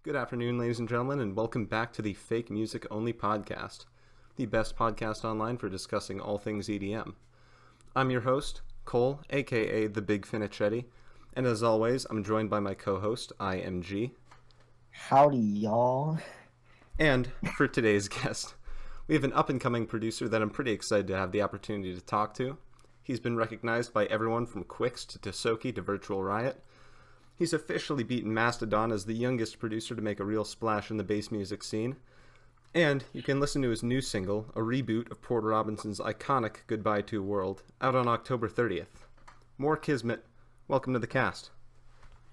Good afternoon, ladies and gentlemen, and welcome back to the Fake Music Only podcast, the best podcast online for discussing all things EDM. I'm your host, Cole, aka the Big Finicheti, and as always, I'm joined by my co-host, IMG. Howdy, y'all. And for today's guest, we have an up-and-coming producer that I'm pretty excited to have the opportunity to talk to. He's been recognized by everyone from Quix to Tisoki to Virtual Riot. He's officially beaten Mastodon as the youngest producer to make a real splash in the bass music scene. And you can listen to his new single, a reboot of Porter Robinson's iconic Goodbye to World, out on October 30th. More Kismet. Welcome to the cast.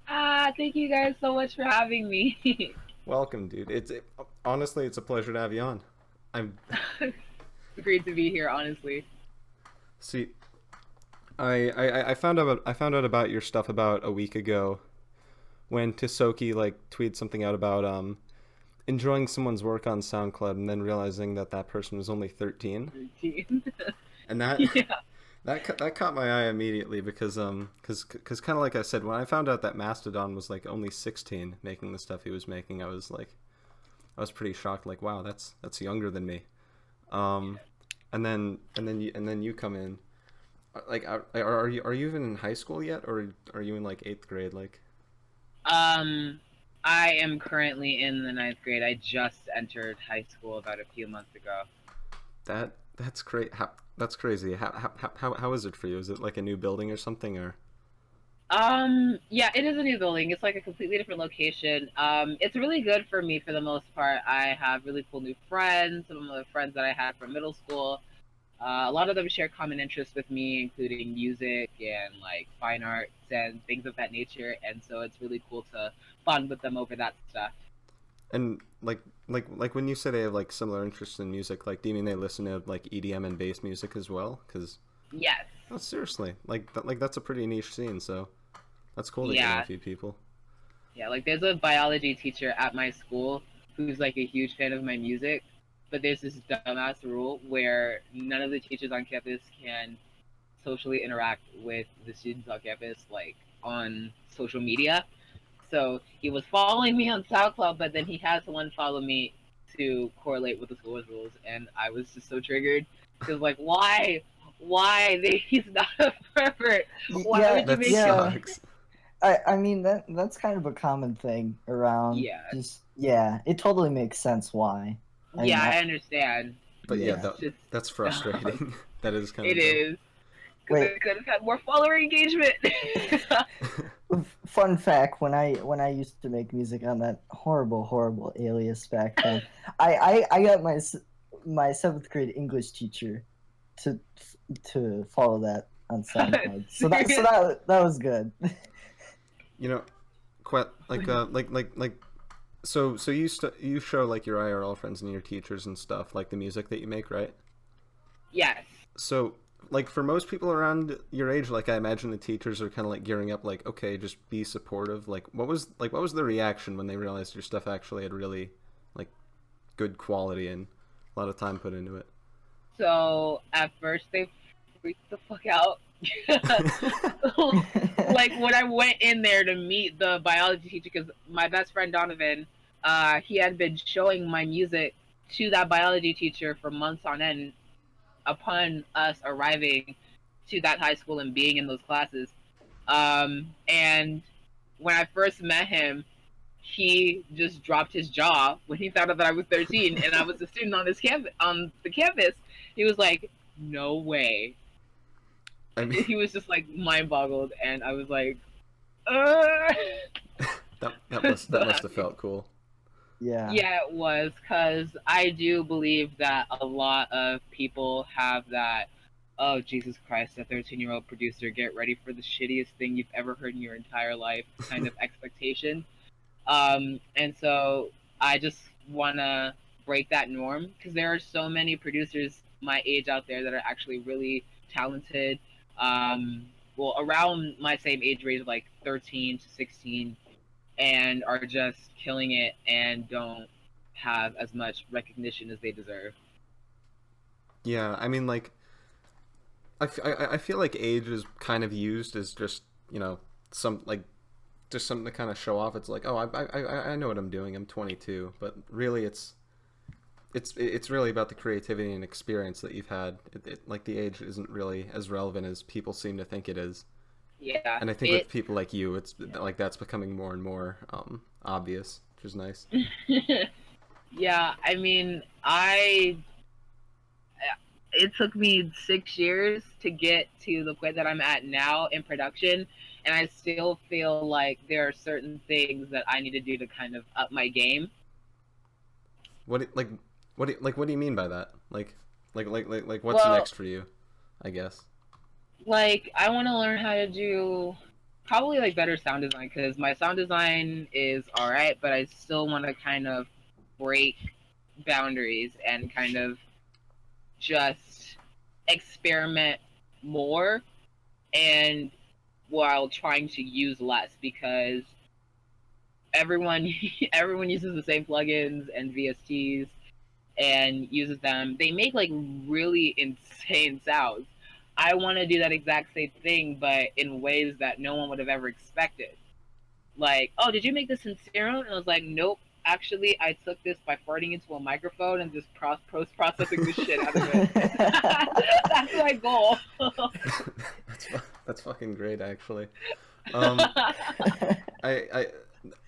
Thank you guys so much for having me. Welcome, dude. Honestly, it's a pleasure to have you on. It's great to be here, honestly. See, I found out about your stuff about a week ago when Tisoki tweeted something out about enjoying someone's work on SoundCloud and then realizing that person was only 13. 13. And that Yeah. that caught my eye immediately because kind of like I said, when I found out that Mastodon was only 16 making the stuff he was making, I was pretty shocked. Like, wow, that's younger than me. And then you come in. Are you even in high school yet, or are you in 8th grade? I am currently in the 9th grade. I just entered high school about a few months ago. That's great. That's crazy. How is it for you? Is it like a new building or something, or? Yeah, it is a new building. It's like a completely different location. It's really good for me for the most part. I have really cool new friends. Some of the friends that I had from middle school. A lot of them share common interests with me, including music and fine arts and things of that nature. And so it's really cool to bond with them over that stuff. And when you say they have similar interests in music, do you mean they listen to EDM and bass music as well? Because Yes. oh, seriously, that's a pretty niche scene. So that's cool that you know Yeah. a few people. Yeah, there's a biology teacher at my school who's a huge fan of my music, but there's this dumbass rule where none of the teachers on campus can socially interact with the students on campus on social media. So he was following me on SoundCloud, but then he had someone follow me to correlate with the school's rules, and I was just so triggered because why? Why? He's not a pervert. Why Yeah, would you That make yeah. him? sucks. I mean that's kind of a common thing around. Yeah, It totally makes sense why. I mean, yeah, I understand. But yeah, yeah. It's just that's dumb. frustrating. That is kind It of dumb. is because Wait, I could have had more follower engagement. fun fact: when I used to make music on that horrible alias back then, I got my 7th grade English teacher to follow that on SoundCloud. So that was good. You know, quite so you show your IRL friends and your teachers and stuff the music that you make, right? Yes. So for most people around your age, I imagine the teachers are kind of gearing up, okay, just be supportive. What was the reaction when they realized your stuff actually had really like good quality and a lot of time put into it? So at first they freaked the fuck out. When I went in there to meet the biology teacher, because my best friend Donovan, he had been showing my music to that biology teacher for months on end upon us arriving to that high school and being in those classes. And when I first met him, he just dropped his jaw when he found out that I was 13 and I was a student on the campus. He was like, "No way." I mean, He was just mind boggled, and I was like, uh. that must have felt cool. Yeah. Yeah, it was, because I do believe that a lot of people have that, oh, Jesus Christ, a 13-year-old producer, get ready for the shittiest thing you've ever heard in your entire life kind of expectation. And so I just want to break that norm, because there are so many producers my age out there that are actually really talented. Well, around my same age range, 13 to 16, and are just killing it and don't have as much recognition as they deserve. Yeah, I mean, I feel like age is kind of used as just some just something to kind of show off. It's like, oh, I know what I'm doing. I'm 22, but really, it's really about the creativity and experience that you've had. Like the age isn't really as relevant as people seem to think it is. Yeah, And I think with people like you, it's like that's becoming more and more obvious, which is nice. yeah. I mean, I it took me 6 years to get to the point that I'm at now in production, and I still feel like there are certain things that I need to do to kind of up my game. Like what do you mean by that? Like what's Well, next for you? I guess. like I want to learn how to do probably like better sound design because my sound design is all right, but I still want to kind of break boundaries and kind of just experiment more and while trying to use less because everyone everyone uses the same plugins and VSTs and uses them. They make like really insane sounds. I want to do that exact same thing, but in ways that no one would have ever expected. Like, oh, did you make this in Serum? And I was like, nope. Actually, I took this by farting into a microphone and just post processing the shit out of it. That's my goal. That's fucking great, actually. I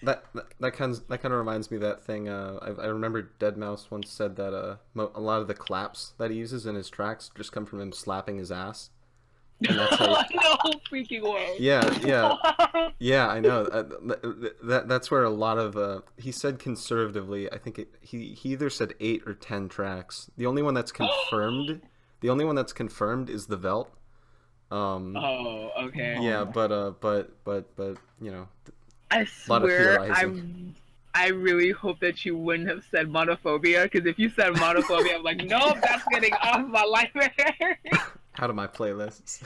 that kind of reminds me of that thing. I remember Deadmau5 once said that a lot of the claps that he uses in his tracks just come from him slapping his ass, and that's how. No freaking world. Yeah, I know. That's where a lot of he said conservatively. I think he either said 8 or 10 tracks. The only one that's confirmed, is the Velt. Oh, okay. Yeah, but you know, I a lot of swear, theorizing. I really hope that you wouldn't have said monophobia, because if you said monophobia, I'm like, nope, that's getting off my library. Out of my playlists.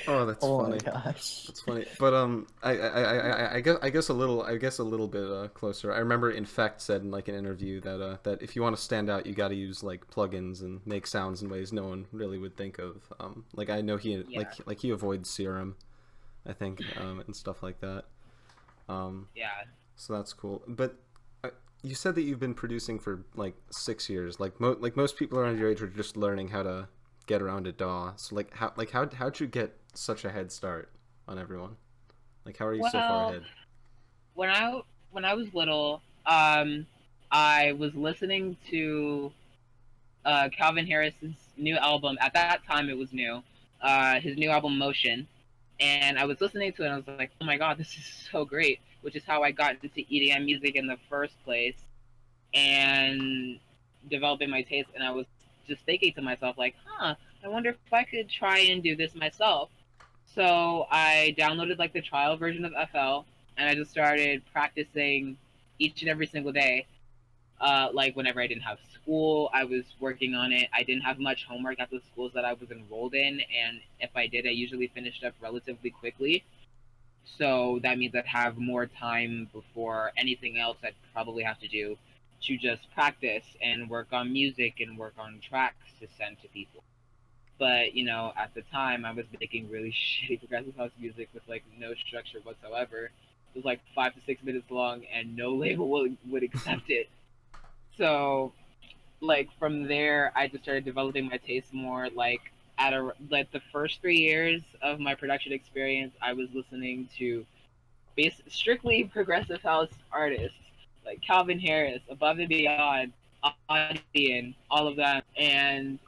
Oh, that's Oh funny. my gosh. That's funny. But I guess a little bit closer. I remember Infect said in like an interview that that if you want to stand out, you got to use like plugins and make sounds in ways no one really would think of. Like I know he Yeah. like he avoids Serum, I think, and stuff like that. Yeah. So that's cool. But you said that you've been producing for like 6 years. Like most people around your age are just learning how to get around a DAW. So how'd you get such a head start on everyone? Like how are you so far Well, ahead? when I was little, I was listening to Calvin Harris's new album. At that time, it was new. His new album, Motion, and I was listening to it. And I was like, "Oh my god, this is so great!" Which is how I got into EDM music in the first place, and developing my taste. And I was just thinking to myself, like, "Huh, I wonder if I could try and do this myself." So I downloaded like the trial version of FL, and I just started practicing each and every single day. Like whenever I didn't have school, I was working on it. I didn't have much homework at the schools that I was enrolled in, and if I did, I usually finished up relatively quickly. So that means I'd have more time before anything else I'd probably have to do to just practice and work on music and work on tracks to send to people. But at the time, I was making really shitty progressive house music with like no structure whatsoever. It was like 5 to 6 minutes long, and no label would accept it. So like from there, I just started developing my taste more. Like like the first 3 years of my production experience, I was listening to strictly progressive house artists like Calvin Harris, Above and Beyond, Audion, all of them, and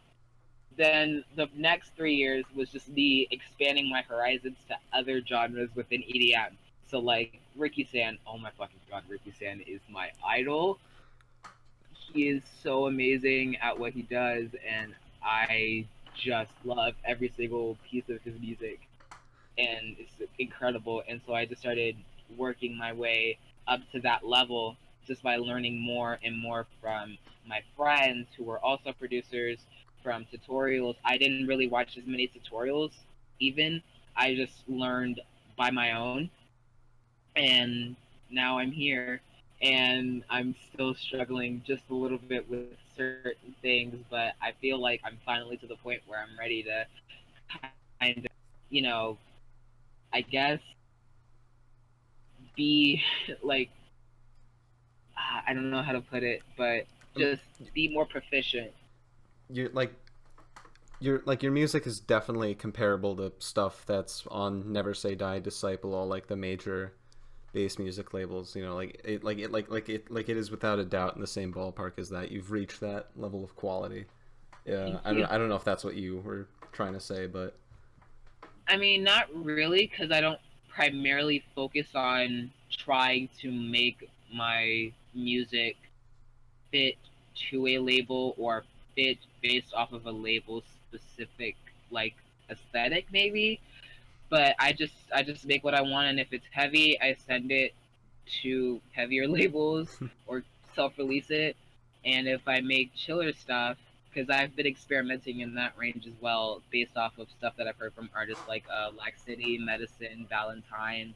then the next 3 years was just me expanding my horizons to other genres within EDM. So like Ricky San, oh my fucking god, Ricky San is my idol. He is so amazing at what he does, and I just love every single piece of his music, and it's incredible. And so I just started working my way up to that level just by learning more and more from my friends who were also producers, from tutorials. I didn't really watch as many tutorials, even. I just learned by my own, and now I'm here, and I'm still struggling just a little bit with certain things, but I feel like I'm finally to the point where I'm ready to kind of you know, I guess be like I don't know how to put it, but Um, just be more proficient. you're like your music is definitely comparable to stuff that's on Never Say Die, Disciple, all like the major bass music labels. You know, like it is without a doubt in the same ballpark as that. You've reached that level of quality. Yeah, Thank you. I don't know if that's what you were trying to say, but I mean, not really, because I don't primarily focus on trying to make my music fit to a label or fit based off of a label specific like aesthetic maybe. But I just make what I want, and if it's heavy, I send it to heavier labels or self-release it. And if I make chiller stuff, because I've been experimenting in that range as well, based off of stuff that I've heard from artists like Laxity, Medicine, Valentine,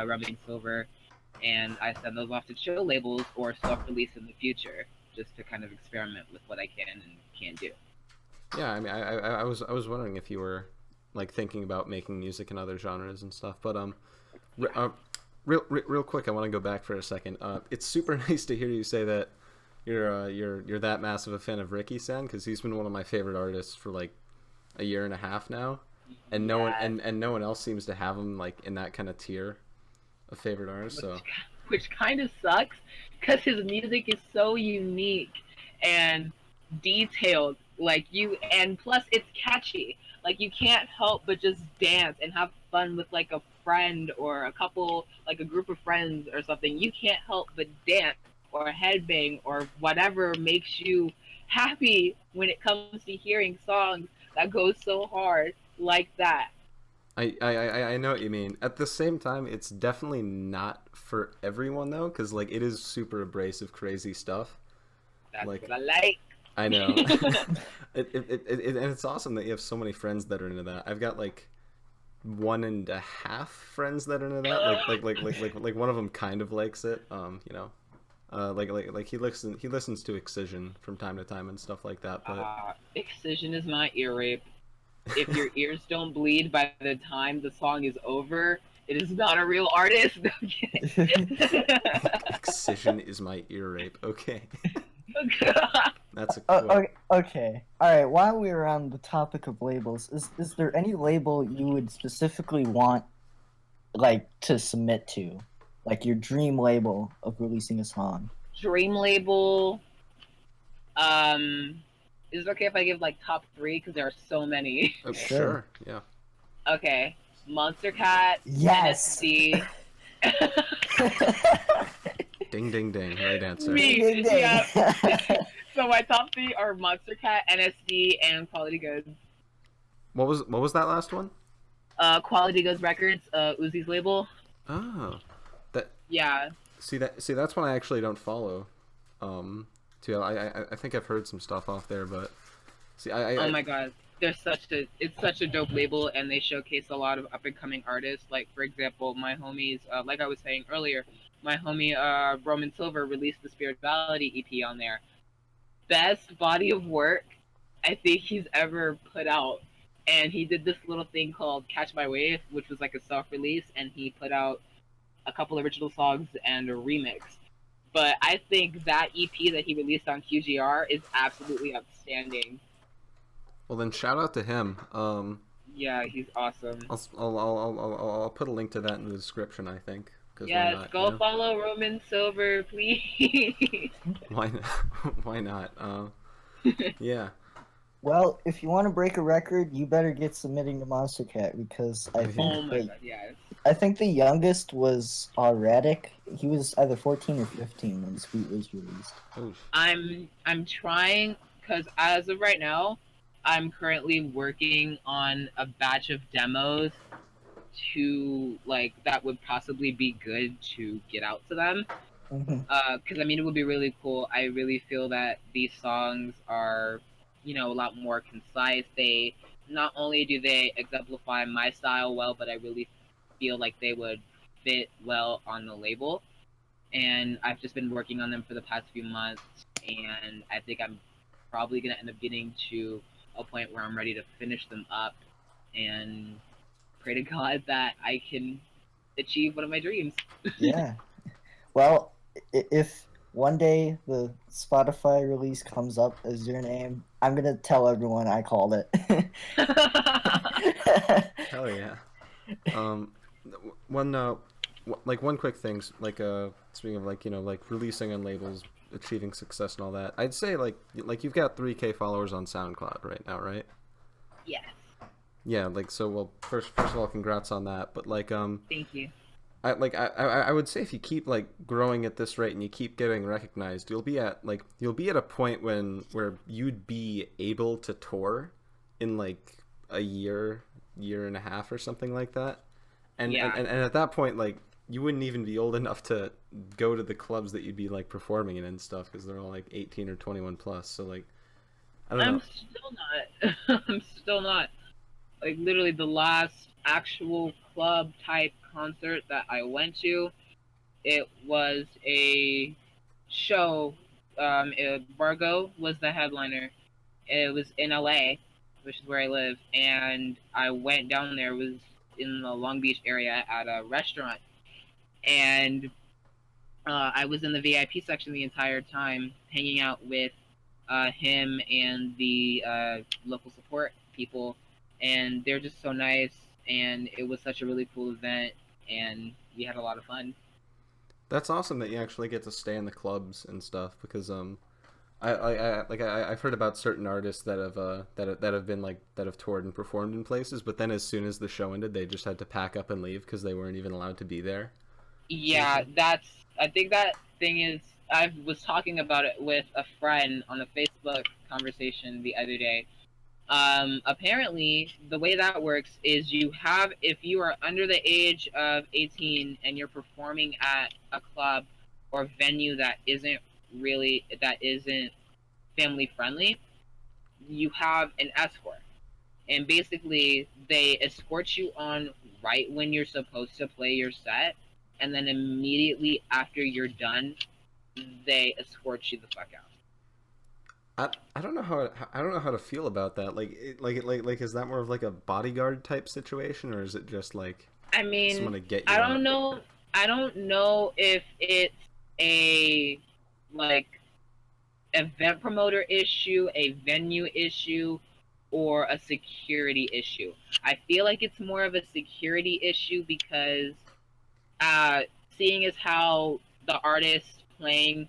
Rubbing Silver, and I send those off to chill labels or self-release in the future, just to kind of experiment with what I can and can't do. yeah, I mean, I was wondering if you were like thinking about making music in other genres and stuff, but re- Yeah. uh, real quick, I want to go back for a second. It's super nice to hear you say that you're that massive a fan of Ricky San because he's been one of my favorite artists for like a year and a half now, and Yeah. no one else seems to have him like in that kind of tier of favorite artists. which, So which kind of sucks because his music is so unique and detailed. Like you, and plus it's catchy. Like you can't help but just dance and have fun with like a friend or a couple, like a group of friends or something. You can't help but dance or headbang or whatever makes you happy when it comes to hearing songs that go so hard like that. I know what you mean. At the same time, it's definitely not for everyone though, because like it is super abrasive, crazy stuff. That's Like what I like. I know, and it's awesome that you have so many friends that are into that. I've got like one and a half friends that are into that. Like one of them kind of likes it. You know, like he listens to Excision from time to time and stuff like that. But Excision is my ear rape. If your ears don't bleed by the time the song is over, it is not a real artist. No, I'm kidding. Excision is my ear rape. Okay, that's a Oh, quote. okay. All right. While we're on the topic of labels, is there any label you would specifically want, like, to submit to, like your dream label of releasing a song? Dream label. Um, is it okay if I give like top three because there are so many? Sure. Sure, yeah. Okay, Monster Cat, Yes. NSD. Ding ding ding. Right answer. Me. Ding, ding, Yeah. ding. So my top three are Monster Cat, NSD, and Quality Goods. What was that last one? Quality Goods Records, Uzi's label. Oh, that Yeah, see that's one I actually don't follow. Too. I think I've heard some stuff off there, but see oh my god, it's such a dope label, and they showcase a lot of up and coming artists. Like for example, my homies, like I was saying earlier, my homie Roman Silver released the Spirituality EP on there. Best body of work I think he's ever put out, and he did this little thing called Catch My Wave, which was like a self release, and he put out a couple original songs and a remix. But I think that EP that he released on QGR is absolutely outstanding. well then shout out to him. Yeah, he's awesome. I'll put a link to that in the description. I think because why Yes, not? You go know follow Roman Silver, please. why not? Why not? Yeah. Well, if you want to break a record, you better get submitting to Monster Cat because Oh, yeah. Oh my god, yes. I think the youngest was Radic. He was either 14 or 15 when Sweet was released. Oh, I'm trying because as of right now, I'm currently working on a batch of demos to like that would possibly be good to get out to them. Mhm. Because I mean, it would be really cool. I really feel that these songs are, a lot more concise. They not only do they exemplify my style well, but I really feel like they would fit well on the label. And I've just been working on them for the past few months, and I think I'm probably gonna end up getting to a point where I'm ready to finish them up and pray to God that I can achieve one of my dreams. Yeah. Well, if one day the Spotify release comes up as your name, I'm gonna tell everyone I called it. Hell yeah. Um, one like one quick thing, like speaking of like like releasing on labels, achieving success and all that. I'd say like you've got 3K followers on SoundCloud right now, right? Yes, Yeah, like so. Well, first of all, congrats on that. But like thank you. I would say if you keep like growing at this rate and you keep getting recognized, you'll be at a point where you'd be able to tour in like a year and a half or something like that. And at that point, like you wouldn't even be old enough to go to the clubs that you'd be like performing in and stuff because they're all like 18 or 21 plus. So like I don't know. I'm still not. I'm still not. Like literally, the last actual club type concert that I went to, it was a show. Bargo was the headliner. It was in LA, which is where I live, and I went down there. It was in the Long Beach area at a restaurant, and I was in the VIP section the entire time, hanging out with him and the local support people, and they're just so nice. And it was such a really cool event, and we had a lot of fun. That's awesome that you actually get to stay in the clubs and stuff because I've heard about certain artists that have that have been like that have toured and performed in places, but then as soon as the show ended, they just had to pack up and leave because they weren't even allowed to be there. Yeah, that's. I think that thing is. I was talking about it with a friend on a Facebook conversation the other day. Apparently, the way that works is you have, if you are under the age of 18 and you're performing at a club or venue that isn't family friendly, you have an escort. And basically, they escort you on right when you're supposed to play your set, and then immediately after you're done, they escort you the fuck out. I don't know I don't know how to feel about that. Like is that more of like a bodyguard type situation or is it just like I someone mean, to get I you don't out? know. I don't know if it's a like event promoter issue, a venue issue, or a security issue. I feel like it's more of a security issue because uh, seeing as how the artist playing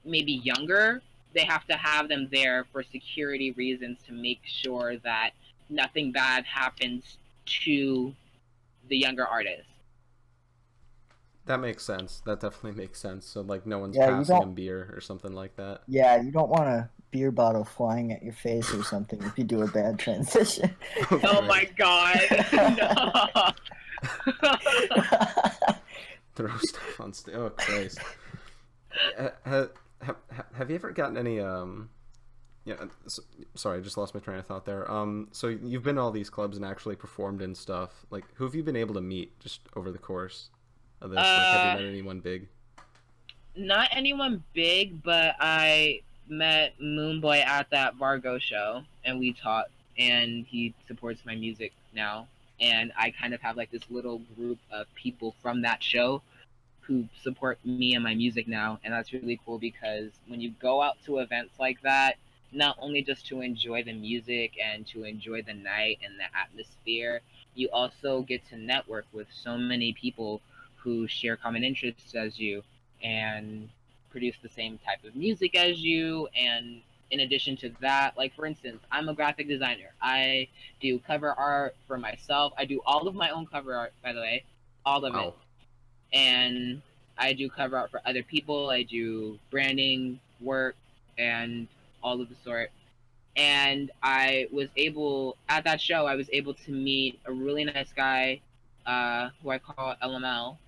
maybe younger, they have to have them there for security reasons to make sure that nothing bad happens to the younger artist. That makes sense. That definitely makes sense. So like no one's Yeah, you passing don't. him beer or something like that. Yeah, you don't want a beer bottle flying at your face or something if you do a bad transition. Oh Oh my Christ. god, no. Throw stuff on stage. Oh Christ. Have you ever gotten any yeah, sorry, I just lost my train of thought there. So you've been to all these clubs and actually performed and stuff. Like, who have you been able to meet just over the course of this? Like, have you uh, met anyone big? Not anyone big, but I met Moonboy at that Vargo show, and we talked, and he supports my music now. And I kind of have like this little group of people from that show who support me and my music now, and that's really cool because when you go out to events like that, not only just to enjoy the music and to enjoy the night and the atmosphere, you also get to network with so many people who share common interests as you and produce the same type of music as you. And in addition to that, like for instance, I'm a graphic designer. I do cover art for myself. I do all of my own cover art, by the way, all of it. Wow. And I do cover art for other people. I do branding work and all of the sort. And I was able at that show. I was able to meet a really nice guy, who I call LML.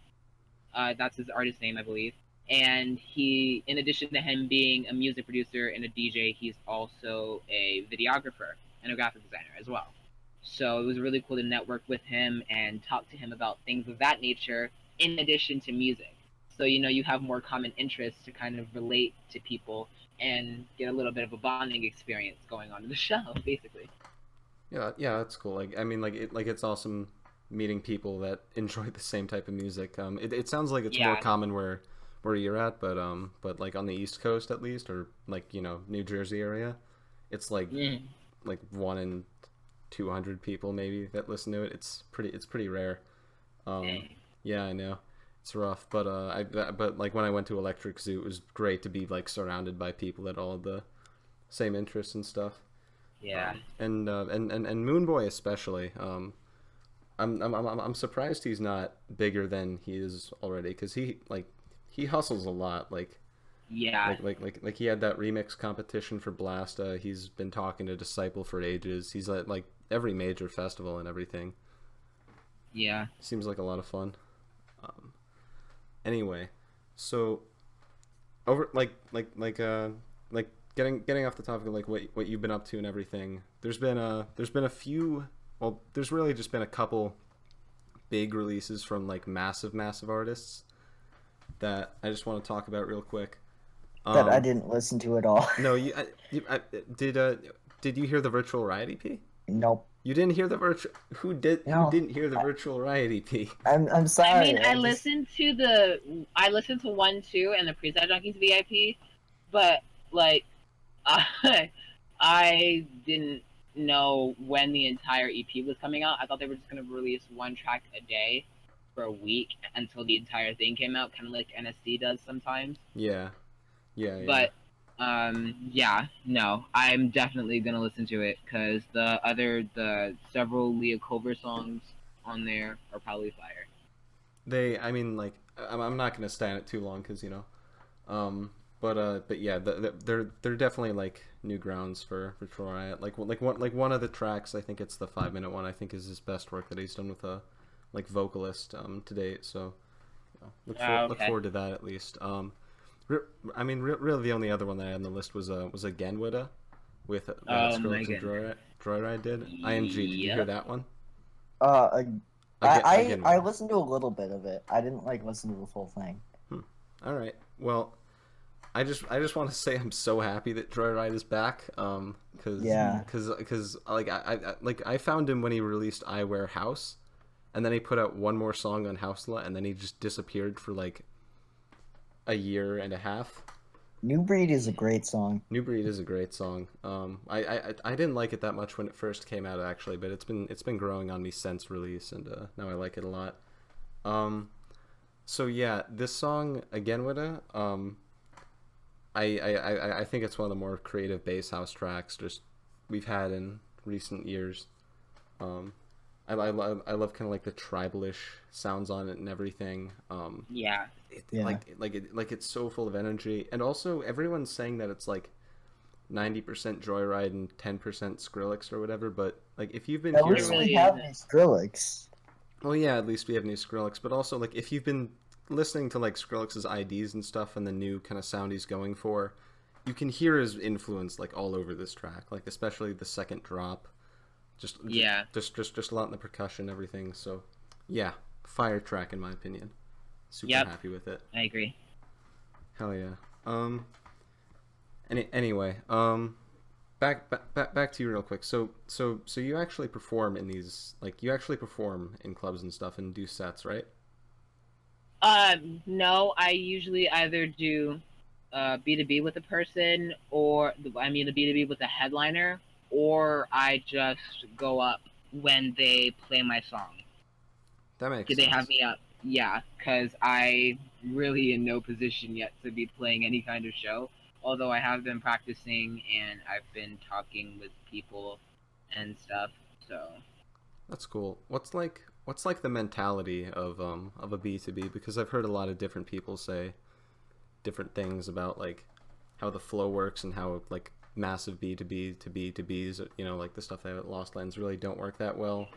That's his artist name, I believe. And he, in addition to him being a music producer and a DJ, he's also a videographer and a graphic designer as well. So it was really cool to network with him and talk to him about things of that nature in addition to music. So, you have more common interests to kind of relate to people and get a little bit of a bonding experience going on in the show, basically. Yeah, yeah, that's cool. Like, I mean, like it's awesome. meeting people that enjoy the same type of music. It sounds like it's more Yeah. common where you're at, but like on the East Coast at least, or like New Jersey area, it's Mm. like 1 in 200 people maybe that listen to it. It's pretty rare. Um, Dang. yeah, I know. It's rough, but like when I went to Electric Zoo, it was great to be like surrounded by people that all had the same interests and stuff. Yeah. And Moon Boy especially. I'm surprised he's not bigger than he is already, because he hustles a lot. Yeah. Like he had that remix competition for Blasta. He's been talking to Disciple for ages. He's at like every major festival and everything. Yeah. Seems like a lot of fun. Um, anyway, so over like getting off the topic of like what you've been up to and everything. There's been a few. Well, there's really just been a couple big releases from like massive artists that I just want to talk about real quick. That I didn't listen to at all. No, did you hear the Virtual Riot EP? Nope. You didn't hear the virtual. Who did? No. Who didn't hear the Virtual Riot EP? I'm sorry. I mean, I just- listened to 1, 2, and the Preset Junkies VIP, but like, I didn't know when the entire EP was coming out. I thought they were just gonna release one track a day for a week until the entire thing came out, kind of like NSD does sometimes. Yeah. But yeah, no, I'm definitely gonna listen to it because the several Leah Culver songs on there are probably fire. I mean, like, I'm not gonna stand it too long because but yeah, they're definitely like new grounds for Virtual Riot. One of the tracks, I think it's the 5-minute one. I think is his best work that he's done with a like vocalist to date. So look forward to that at least. I mean, really, the only other one that I had on the list was Again Witta with Skrillex and Joyride did. ING, did you hear that one? I listened to a little bit of it. I didn't like listen to the full thing. All right. Well, I just want to say I'm so happy that Joyride is back. Because I found him when he released I Wear House, and then he put out one more song on Houselet, and then he just disappeared for like a year and a half. New Breed is a great song. New Breed is a great song. I didn't like it that much when it first came out actually, but it's been growing on me since release, and now I like it a lot. So yeah, this song Again Witta, I think it's one of the more creative bass house tracks just we've had in recent years. I love kind of like the tribalish sounds on it and everything. Yeah. Like it's so full of energy, and also everyone's saying that it's like 90% Joyride and 10% Skrillex or whatever. But like if you've been At hearing, least really we have is. new Skrillex. well, yeah, at least we have new Skrillex. But also like if you've been listening to like Skrillex's IDs and stuff and the new kind of sound he's going for, you can hear his influence like all over this track. Like especially the second drop, just a lot in the percussion, everything. So yeah, fire track in my opinion. Super happy with it. I agree. Hell yeah. Anyway, back to you real quick. So you actually perform in these, like you actually perform in clubs and stuff and do sets, right? No, I usually either do B2B with a person, or a B2B with a headliner, or I just go up when they play my song. That makes Do sense. they have me up? Yeah, because I really in no position yet to be playing any kind of show. Although I have been practicing and I've been talking with people and stuff. So That's cool. What's like the mentality of a B2B? Because I've heard a lot of different people say different things about like how the flow works and how like massive B2B to B2Bs, like the stuff they have at Lost Lands really don't work that well.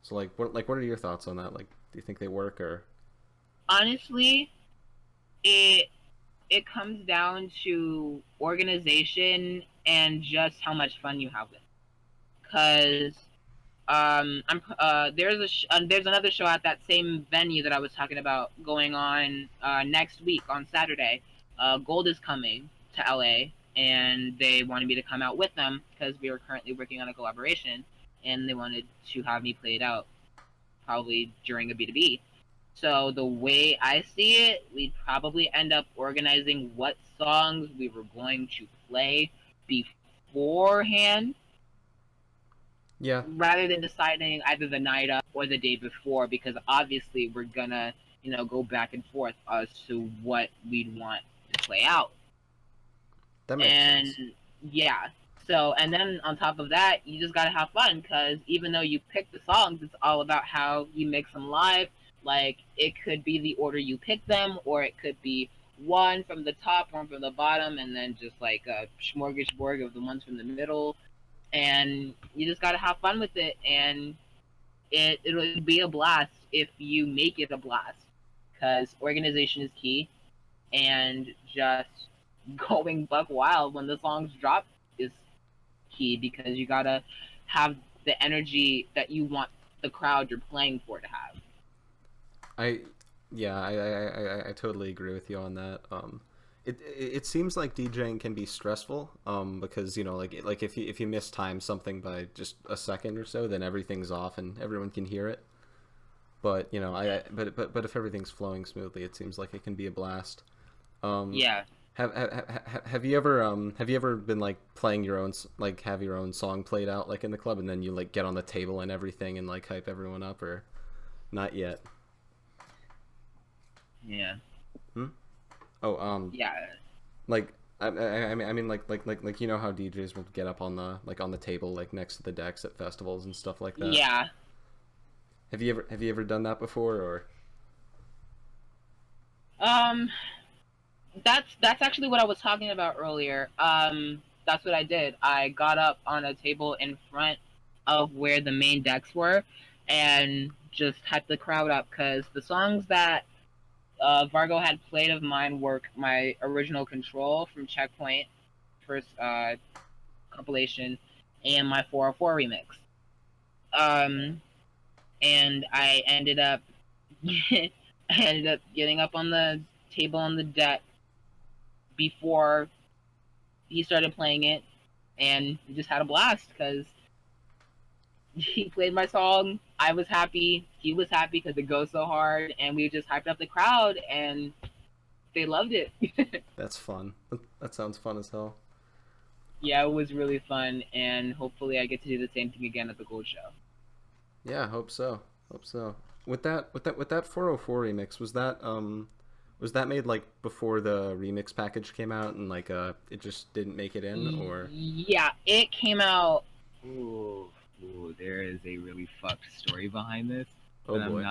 So what are your thoughts on that? Like, do you think they work or? honestly, it comes down to organization and just how much fun you have with it. Cause there's another show at that same venue that I was talking about going on next week on Saturday. Gold is coming to LA, and they wanted me to come out with them because we were currently working on a collaboration, and they wanted to have me play it out. probably during a B2B. So the way I see it, we'd probably end up organizing what songs we were going to play beforehand Yeah. rather than deciding either the night up or the day before, because obviously we're gonna, go back and forth as to what we'd want to play out. That makes And sense. yeah, so and then on top of that, you just gotta have fun, because even though you pick the songs, it's all about how you mix them live. Like, it could be the order you pick them, or it could be one from the top, one from the bottom, and then just like a smorgasbord of the ones from the middle. And you just gotta have fun with it, and it'll be a blast if you make it a blast, because organization is key, and just going buck wild when the songs drop is key, because you gotta have the energy that you want the crowd you're playing for to have. I yeah, I totally agree with you on that. It seems like DJing can be stressful, because like if you miss time something by just a second or so, then everything's off and everyone can hear it. But but if everything's flowing smoothly, it seems like it can be a blast. Um, Yeah. have you ever been like playing your own like have your own song played out like in the club, and then you like get on the table and everything and like hype everyone up, or not yet? Yeah. Hmm? Oh, Yeah. like I mean like how DJs will get up on the table like next to the decks at festivals and stuff like that. Yeah. Have you ever done that before, or? Um that's actually what I was talking about earlier. That's what I did. I got up on a table in front of where the main decks were and just hyped the crowd up, because the songs that Vargo had played of mine were my original Control from Checkpoint first compilation, and my 404 remix. Um, and I ended up getting up on the table on the deck before he started playing it, and we just had a blast, because he played my song. I was happy. He was happy because it goes so hard, and we just hyped up the crowd, and they loved it. That's fun. That sounds fun as hell. Yeah, it was really fun, and hopefully I get to do the same thing again at the Gold Show. Yeah, hope so. Hope so. With that 404 remix, was that made like before the remix package came out, and like it just didn't make it in, or? Yeah, it came out. Ooh, there is a really fucked story behind this, Oh but boy.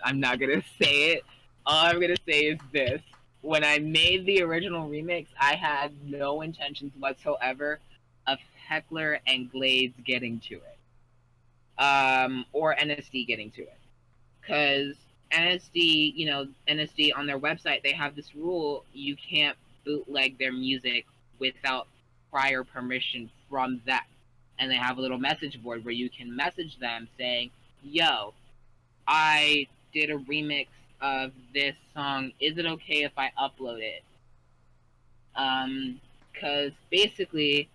I'm not gonna say it. All I'm gonna say is this: when I made the original remix, I had no intentions whatsoever of Heckler and Glades getting to it, or NSD getting to it, because NSD on their website, they have this rule: you can't bootleg their music without prior permission from them. And they have a little message board where you can message them saying, yo, I did a remix of this song. Is it okay if I upload it? Because basically,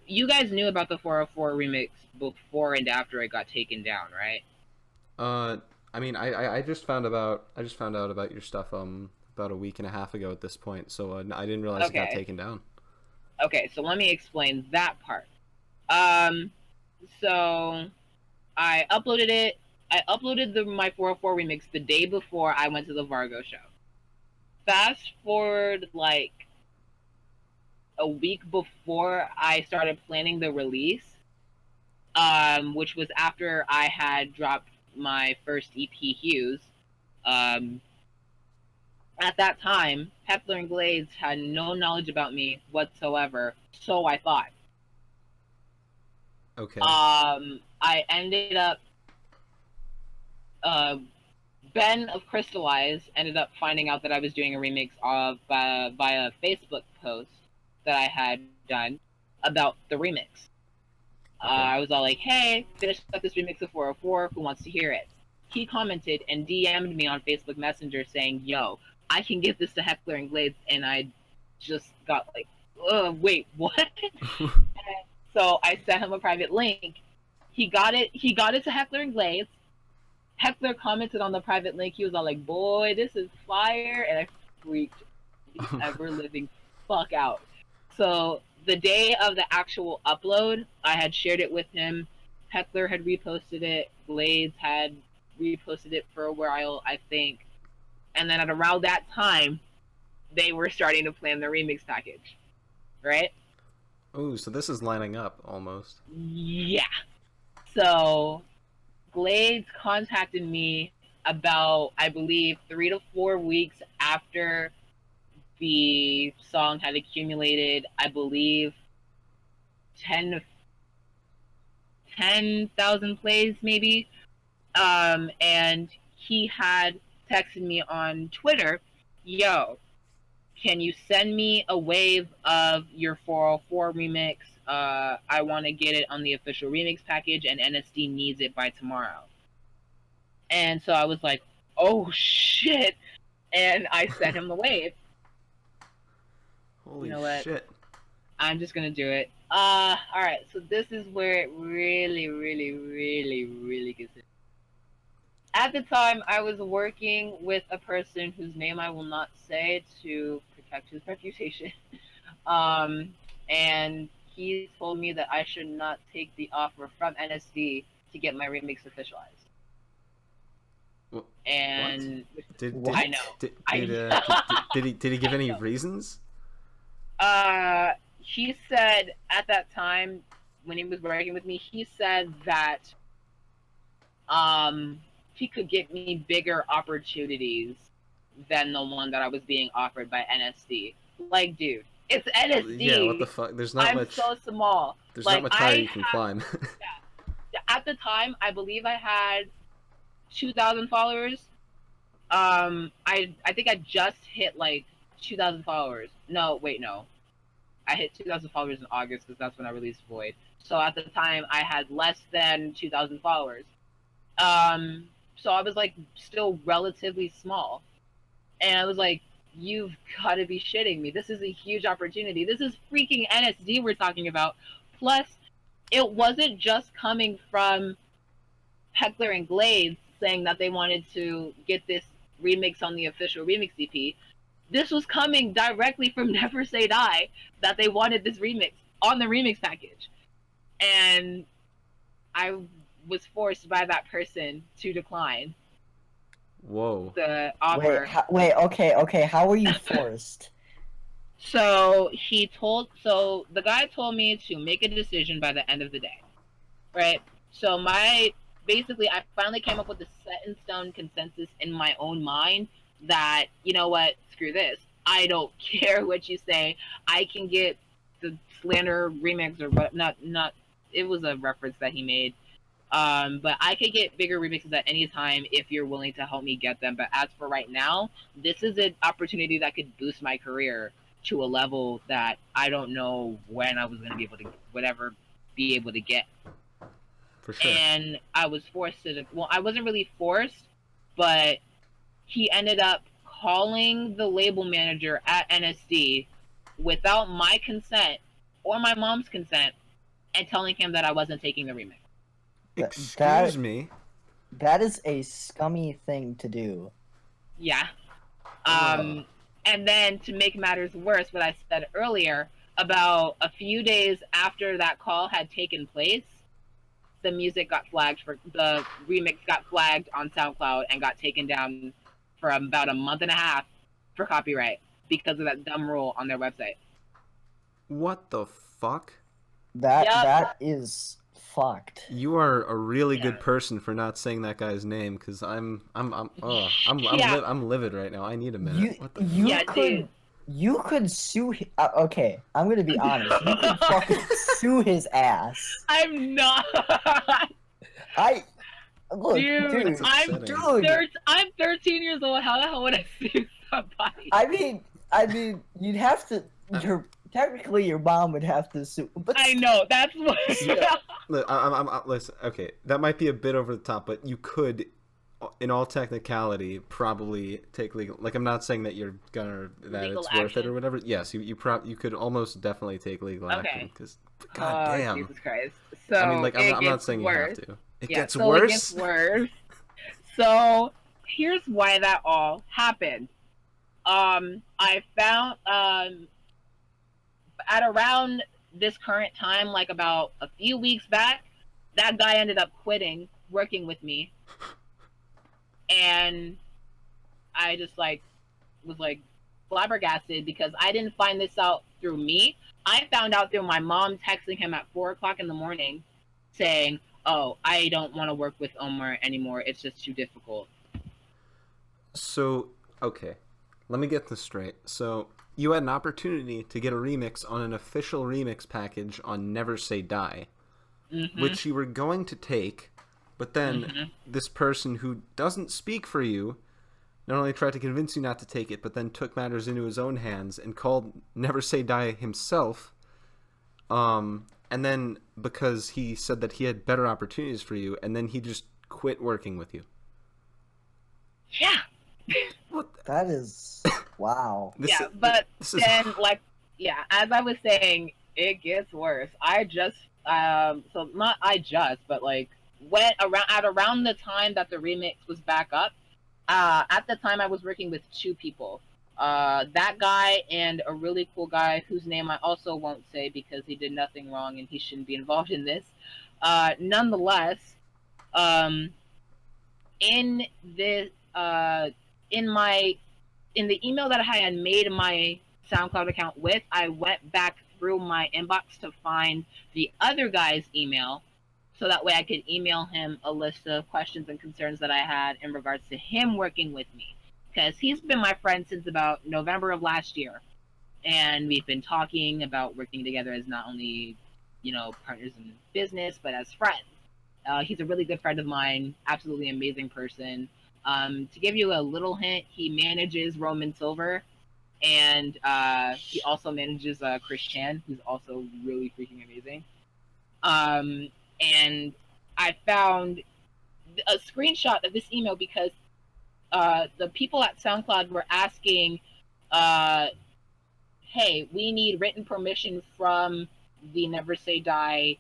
you guys knew about the 404 remix before and after it got taken down, right? Uh, I mean, I just found out about your stuff about a week and a half ago at this point, so I didn't realize it got Okay. taken down. Okay, so let me explain that part. Um, so I uploaded it. I uploaded my 404 remix the day before I went to the Vargo show. Fast forward like a week before I started planning the release, which was after I had dropped my first EP, Hughes. Um, at that time, Heckler and Glades had no knowledge about me whatsoever, so I thought. Okay. I ended up uh, Ben of Crystallize ended up finding out that I was doing a remix of via a Facebook post that I had done about the remix. Okay. I was all like, "Hey, finished up this remix of 404. Who wants to hear it?" He commented and DM'd me on Facebook Messenger saying, "Yo, I can give this to Heckler and Glades," and I just got like, "Wait, what?" So I sent him a private link. He got it. He got it to Heckler and Glades. Heckler commented on the private link. He was all like, "Boy, this is fire," and I freaked the ever living fuck out. So the day of the actual upload, I had shared it with him. Heckler had reposted it. Blades had reposted it for a while, I think. And then at around that time, they were starting to plan the remix package, right? Oh, so this is lining up almost. Yeah. So Blades contacted me about, I believe, 3 to 4 weeks after the song had accumulated, I believe, 10,000 plays maybe. And he had texted me on Twitter, "Yo, can you send me a wave of your 404 remix? I want to get it on the official remix package, and NSD needs it by tomorrow." And so I was like, "Oh shit!" And I sent him the wave. Holy You know what? shit. I'm just gonna do it. Alright, so this is where it really, really, really, really gets in. At the time, I was working with a person whose name I will not say to protect his reputation. And he told me that I should not take the offer from NSD to get my remix officialized. What? And Did I know. did he give I any know. reasons? He said at that time when he was working with me, he said that he could get me bigger opportunities than the one that I was being offered by NSD. Like, dude, it's NSD. Yeah, what the fuck? There's not I'm much. so small. There's like, not much higher you can climb. At the time, I believe I had 2,000 followers. I think I just hit like 2,000 followers. No, wait, no. I hit 2,000 followers in August because that's when I released Void. So at the time, I had less than 2,000 followers. So I was like still relatively small, and I was like, "You've got to be shitting me! This is a huge opportunity. This is freaking NSD we're talking about." Plus, it wasn't just coming from Heckler and Glades saying that they wanted to get this remix on the official remix EP. This was coming directly from Never Say Die that they wanted this remix on the remix package. And I was forced by that person to decline Whoa. the offer. Okay. How were you forced? So the guy told me to make a decision by the end of the day, right? So I finally came up with a set in stone consensus in my own mind that, you know what, screw this. I don't care what you say. I can get the Slander remix or what, not, it was a reference that he made. But I could get bigger remixes at any time if you're willing to help me get them. But as for right now, this is an opportunity that could boost my career to a level that I don't know when I was going to be able to get. For sure. And I was forced to, well, I wasn't really forced, but he ended up calling the label manager at NSD without my consent or my mom's consent and telling him that I wasn't taking the remix. Excuse me? That is a scummy thing to do. Yeah. And then to make matters worse, what I said earlier, about a few days after that call had taken place, the remix got flagged on SoundCloud and got taken down for about a month and a half for copyright because of that dumb rule on their website. What the fuck? That is fucked. You are a really good person for not saying that guy's name, because I'm livid right now. I need a minute. What the You could sue him. Okay, I'm gonna be honest. You could fucking sue his ass. I'm not. Look, dude. I'm 13 years old. How the hell would I sue somebody? I mean, you'd have to. Technically, your mom would have to sue. But I know, that's what. Look, listen. Okay, that might be a bit over the top, but you could, in all technicality, probably take legal. Like, I'm not saying that you're gonna Legal it's worth action. it or whatever. Yes, you could almost definitely take legal action, because god damn. Jesus Christ. So I mean, like, I'm not gets saying worse. you have to. It Yeah, gets so worse. It gets worse. So here's why that all happened. I found at around this current time, like about a few weeks back, that guy ended up quitting working with me, and I just like was like flabbergasted because I didn't find this out through me. I found out through my mom texting him at 4 o'clock in the morning, saying, "Oh, I don't want to work with Omar anymore. It's just too difficult." So, okay, let me get this straight. So, you had an opportunity to get a remix on an official remix package on Never Say Die, which you were going to take, but then this person who doesn't speak for you not only tried to convince you not to take it, but then took matters into his own hands and called Never Say Die himself. And then because he said that he had better opportunities for you, and then he just quit working with you. Yeah. That is wow. But then, as I was saying, it gets worse. I just, but like, went around the time that the remix was back up. At the time, I was working with two people. That guy and a really cool guy whose name I also won't say because he did nothing wrong and he shouldn't be involved in this. Nonetheless, in this, in the email that I had made my SoundCloud account with, I went back through my inbox to find the other guy's email, so that way I could email him a list of questions and concerns that I had in regards to him working with me. Because he's been my friend since about November of last year. And we've been talking about working together as not only, partners in business, but as friends. He's a really good friend of mine, absolutely amazing person. To give you a little hint, he manages Roman Silver, and he also manages Chris Chan, who's also really freaking amazing. And I found a screenshot of this email because the people at SoundCloud were asking, hey, we need written permission from the Never Say Die,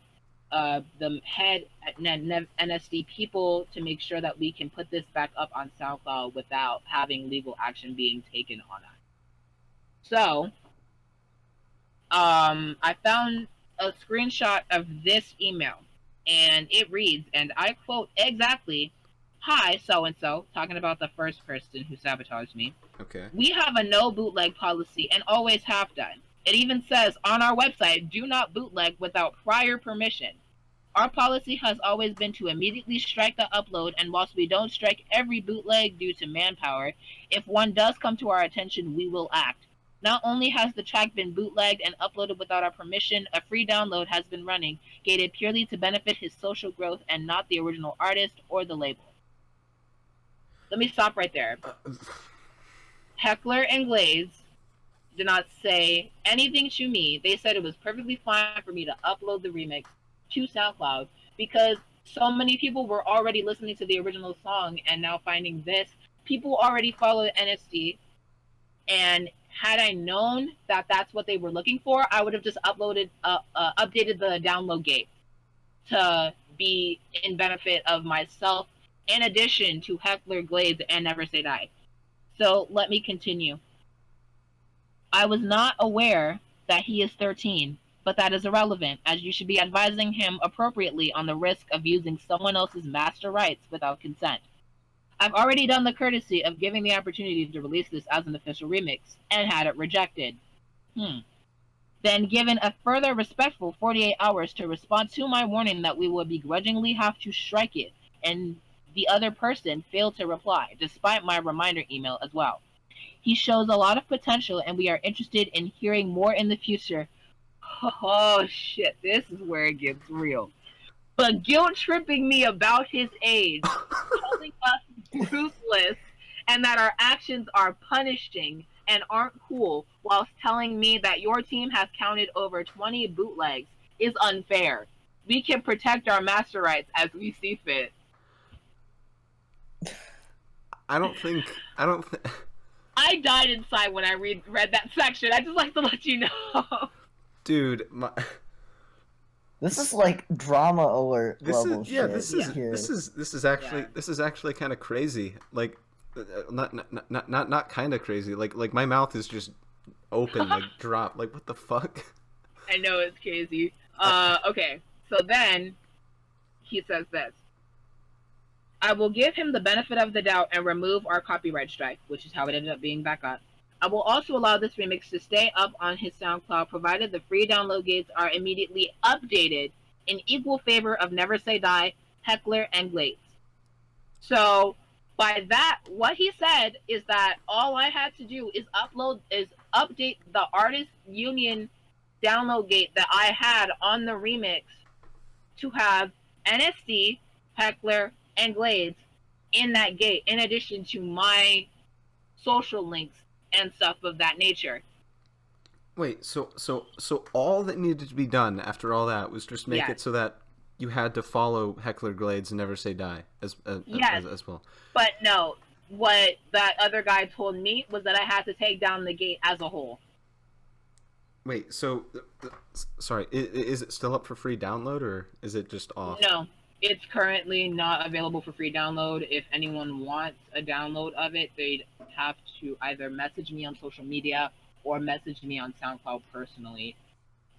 the head at NSD people, to make sure that we can put this back up on SoundCloud without having legal action being taken on us. So, I found a screenshot of this email, and it reads, and I quote exactly, "Hi, so-and-so," talking about the first person who sabotaged me. Okay. "We have a no bootleg policy and always have done. It even says on our website, do not bootleg without prior permission. Our policy has always been to immediately strike the upload, and whilst we don't strike every bootleg due to manpower, if one does come to our attention, we will act. Not only has the track been bootlegged and uploaded without our permission, a free download has been running, gated purely to benefit his social growth and not the original artist or the label." Let me stop right there. Heckler and Glaze did not say anything to me. They said it was perfectly fine for me to upload the remix to SoundCloud because so many people were already listening to the original song and now finding this. People already follow NSD, and had I known that that's what they were looking for, I would have just updated the download gate to be in benefit of myself, in addition to Heckler, Glaze, and Never Say Die. So let me continue. "I was not aware that he is 13, but that is irrelevant, as you should be advising him appropriately on the risk of using someone else's master rights without consent. I've already done the courtesy of giving the opportunity to release this as an official remix, and had it rejected. Then given a further respectful 48 hours to respond to my warning that we would begrudgingly have to strike it, and the other person failed to reply, despite my reminder email as well. He shows a lot of potential, and we are interested in hearing more in the future." Oh shit, this is where it gets real. "But guilt tripping me about his age, calling us ruthless, and that our actions are punishing and aren't cool, whilst telling me that your team has counted over 20 bootlegs is unfair. We can protect our master rights as we see fit." I don't think. I died inside when I read that section. I just like to let you know. Dude, This is like drama alert This level is yeah. shit here. This is actually kind of crazy. Like, not kind of crazy. Like my mouth is just open, like drop. Like what the fuck? I know it's crazy. Okay. So then he says this. I will give him the benefit of the doubt and remove our copyright strike, which is how it ended up being back up. I will also allow this remix to stay up on his SoundCloud, provided the free download gates are immediately updated in equal favor of Never Say Die, Heckler, and Glades. So by that, what he said is that all I had to do is update the artist union download gate that I had on the remix to have NSD, Heckler, and Glades in that gate, in addition to my social links and stuff of that nature. Wait, so all that needed to be done after all that was just make it so that you had to follow Heckler Glades and Never Say Die as well. But no, what that other guy told me was that I had to take down the gate as a whole. Wait, so sorry, is it still up for free download or is it just off? No, it's currently not available for free download. If anyone wants a download of it, they'd have to either message me on social media or message me on SoundCloud personally,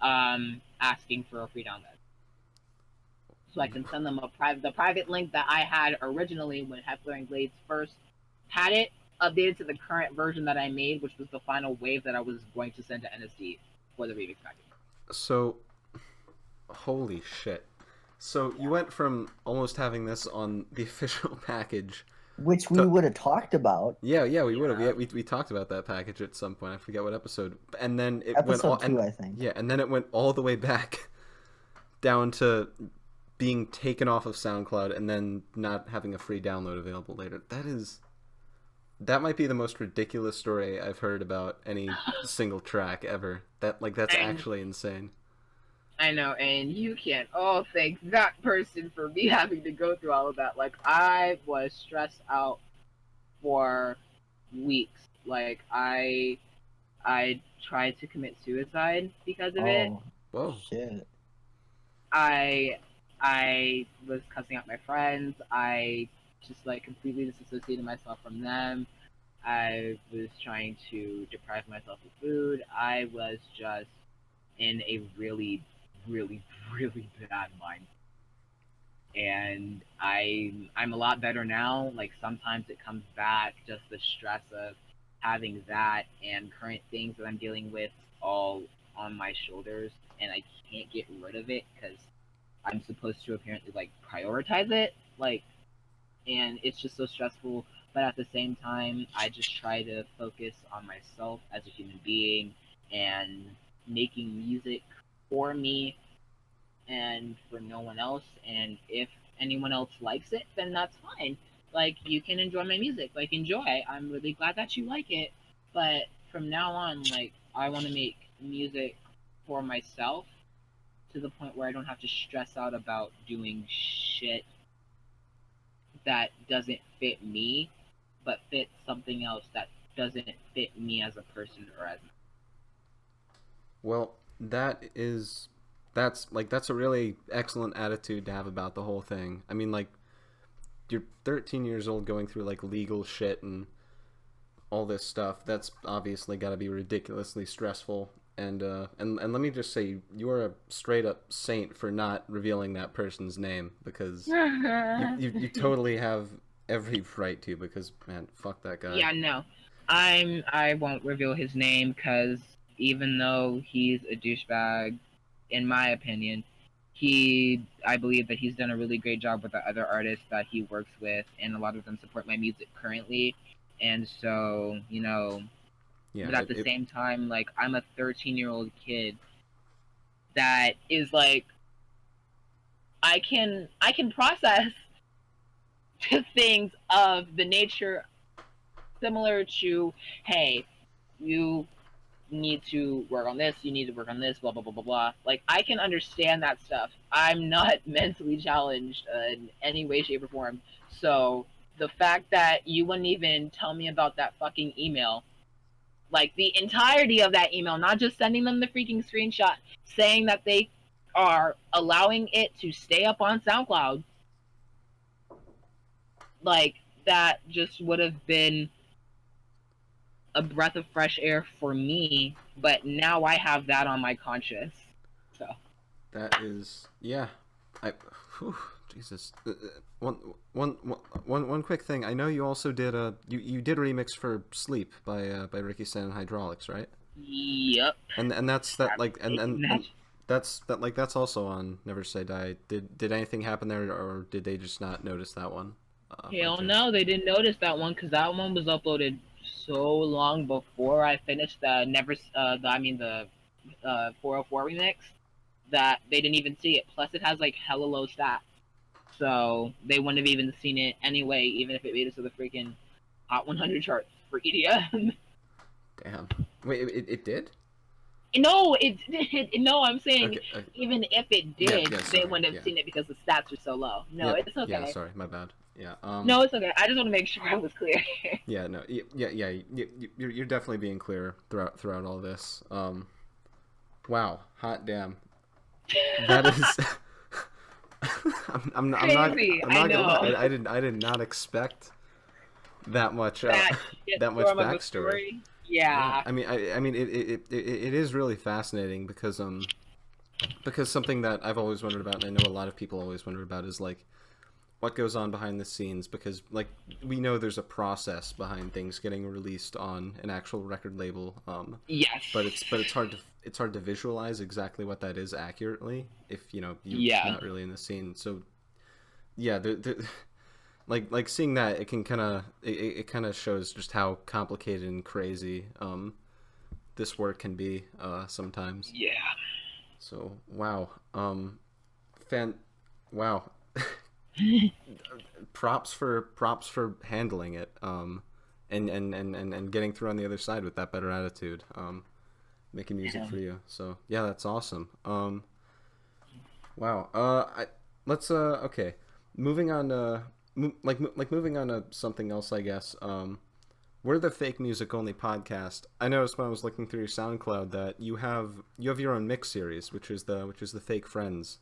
asking for a free download. So I can send them the private link that I had originally when Heckler and Glades first had it, updated to the current version that I made, which was the final wave that I was going to send to NSD for the remix package. So, holy shit. So you went from almost having this on the official package, which we would have talked about. Yeah, we would have. We talked about that package at some point. I forget what episode. And then it went episode 2, I think. Yeah, and then it went all the way back down to being taken off of SoundCloud and then not having a free download available later. That might be the most ridiculous story I've heard about any single track ever. That's actually insane. I know, and you can't all thank that person for me having to go through all of that. Like, I was stressed out for weeks. Like, I tried to commit suicide because of it. Whoa. Shit. I was cussing out my friends. I just, like, completely disassociated myself from them. I was trying to deprive myself of food. I was just in a really, really, really bad mind. And I'm a lot better now. Like, sometimes it comes back, just the stress of having that and current things that I'm dealing with all on my shoulders, and I can't get rid of it because I'm supposed to apparently, like, prioritize it, like, and it's just so stressful. But at the same time, I just try to focus on myself as a human being and making music for me and for no one else. And if anyone else likes it, then that's fine. Like, you can enjoy my music. Like, enjoy. I'm really glad that you like it. But from now on, like, I want to make music for myself to the point where I don't have to stress out about doing shit that doesn't fit me, but fits something else that doesn't fit me as a person or as. Well, that's a really excellent attitude to have about the whole thing. I mean, like, you're 13 years old going through, like, legal shit and all this stuff. That's obviously got to be ridiculously stressful. And let me just say, you are a straight up saint for not revealing that person's name, because you totally have every right to, because, man, fuck that guy. Yeah, no. I won't reveal his name because even though he's a douchebag, in my opinion, I believe that he's done a really great job with the other artists that he works with, and a lot of them support my music currently. And so, you know, yeah, but at the same time, like, I'm a 13-year-old kid that is like, I can process things of the nature similar to, hey, you need to work on this, you need to work on this, blah, blah, blah, blah, blah. Like, I can understand that stuff. I'm not mentally challenged in any way, shape, or form. So the fact that you wouldn't even tell me about that fucking email, like, the entirety of that email, not just sending them the freaking screenshot, saying that they are allowing it to stay up on SoundCloud. Like, that just would have been a breath of fresh air for me, but now I have that on my conscience. So That is, yeah. Whew, Jesus. One quick thing. I know you also did you did a remix for "Sleep" by Ricky Stan and Hydraulics, right? yep. And that's that like and That's- that's also on Never Say Die. Did anything happen there, or did they just not notice that one? Hell by chance? no, they didn't notice that one because that one was uploaded so long before I finished the never. I mean the 404 remix that they didn't even see it. Plus, it has like hella low stats, so they wouldn't have even seen it anyway, even if it made it to the freaking Hot 100 charts for EDM. Damn. Wait, it did? No, no, I'm saying Okay. even if it Yeah, did, yeah, they sorry, wouldn't have yeah. seen it because the stats are so low. No, Yeah, it's okay. yeah. Sorry, my bad. Yeah. No, it's okay. I just want to make sure I was clear. Yeah. No. Yeah. You're definitely being clear throughout all this. Wow. Hot damn. That is. I'm not. Crazy, I'm I not gonna know. lie. I did not expect that much. That That much shitstorm of a backstory. story. Yeah. I mean, it is really fascinating because something that I've always wondered about, and I know a lot of people always wonder about, is like what goes on behind the scenes, because like we know there's a process behind things getting released on an actual record label, Yes. but it's hard to visualize exactly what that is accurately if you're Yeah. not really in the scene. So yeah, like seeing that, it can it kind of shows just how complicated and crazy this work can be sometimes. Yeah. So wow, wow. props for handling it, and getting through on the other side with that better attitude, making music for you. So yeah, that's awesome. Wow. Let's okay, moving on to moving on to something else, I guess. We're the Fake Music Only podcast. I noticed when I was looking through your SoundCloud that you have your own mix series, which is the Fake Friends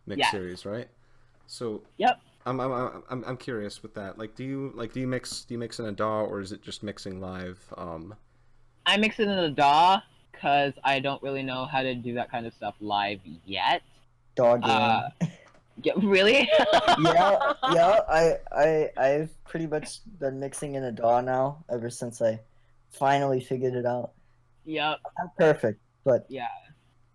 mix Yes. series, right? So Yep. I'm curious with that. Like, do you mix in a DAW, or is it just mixing live? I mix it in a DAW because I don't really know how to do that kind of stuff live yet. Dog game. Yeah, really? I've pretty much been mixing in a DAW now ever since I finally figured it out. Yep. Not perfect, but Yeah.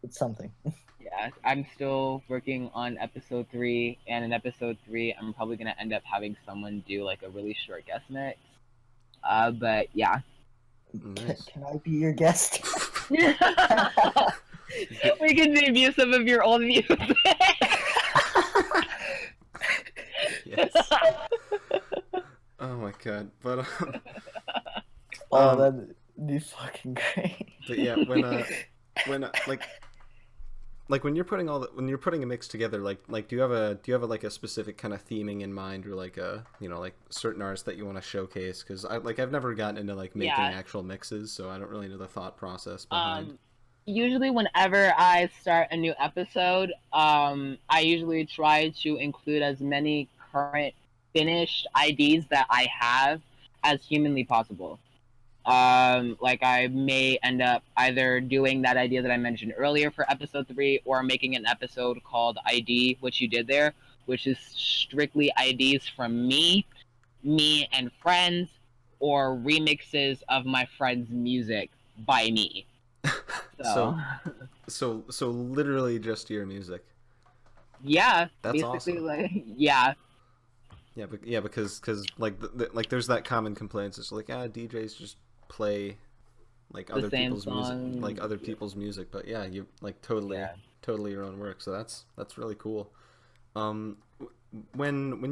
it's something. Yeah. I'm still working on episode 3, and in episode 3, I'm probably gonna end up having someone do like a really short guest mix. But yeah. Nice. Can I be your guest? We can debut some of your old music. Yes. Oh my god. But Oh, that'd be fucking great. but yeah, when when you're putting when you're putting a mix together, do you have a specific kind of theming in mind, or like a like certain artists that you want to showcase? Because I've never gotten into like making Yeah. actual mixes, so I don't really know the thought process behind. Usually whenever I start a new episode, I usually try to include as many current finished IDs that I have as humanly possible. Like I may end up either doing that idea that I mentioned earlier for episode 3, or making an episode called ID, which you did there, which is strictly IDs from me and friends, or remixes of my friends' music by me. So literally just your music. Yeah, That's basically, awesome. like, yeah, Yeah, because like like there's that common complaint. It's like DJs just play like other same people's music, song. like other people's music. But yeah, you like totally your own work. So that's really cool. When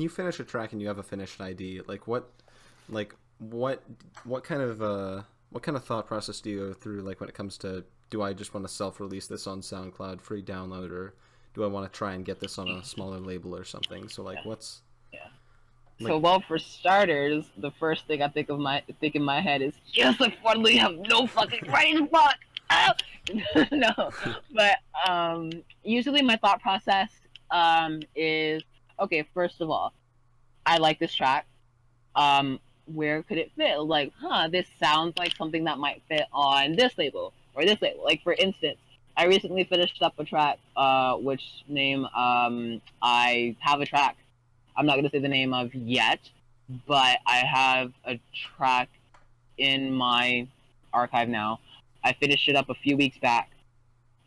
you finish a track and you have a finished ID, what kind of thought process do you go through, like when it comes to, do I just want to self-release this on SoundCloud free download, or do I want to try and get this on a smaller label or something? So like what's So, well, for starters, the first thing I think in my head is, yes, I finally have no fucking brain fuck. Oh! No, but usually my thought process is okay. First of all, I like this track. Where could it fit? Like, this sounds like something that might fit on this label or this label. Like, for instance, I recently finished up a track, which name I have a track. I'm not gonna say the name of yet, but I have a track in my archive now. I finished it up a few weeks back,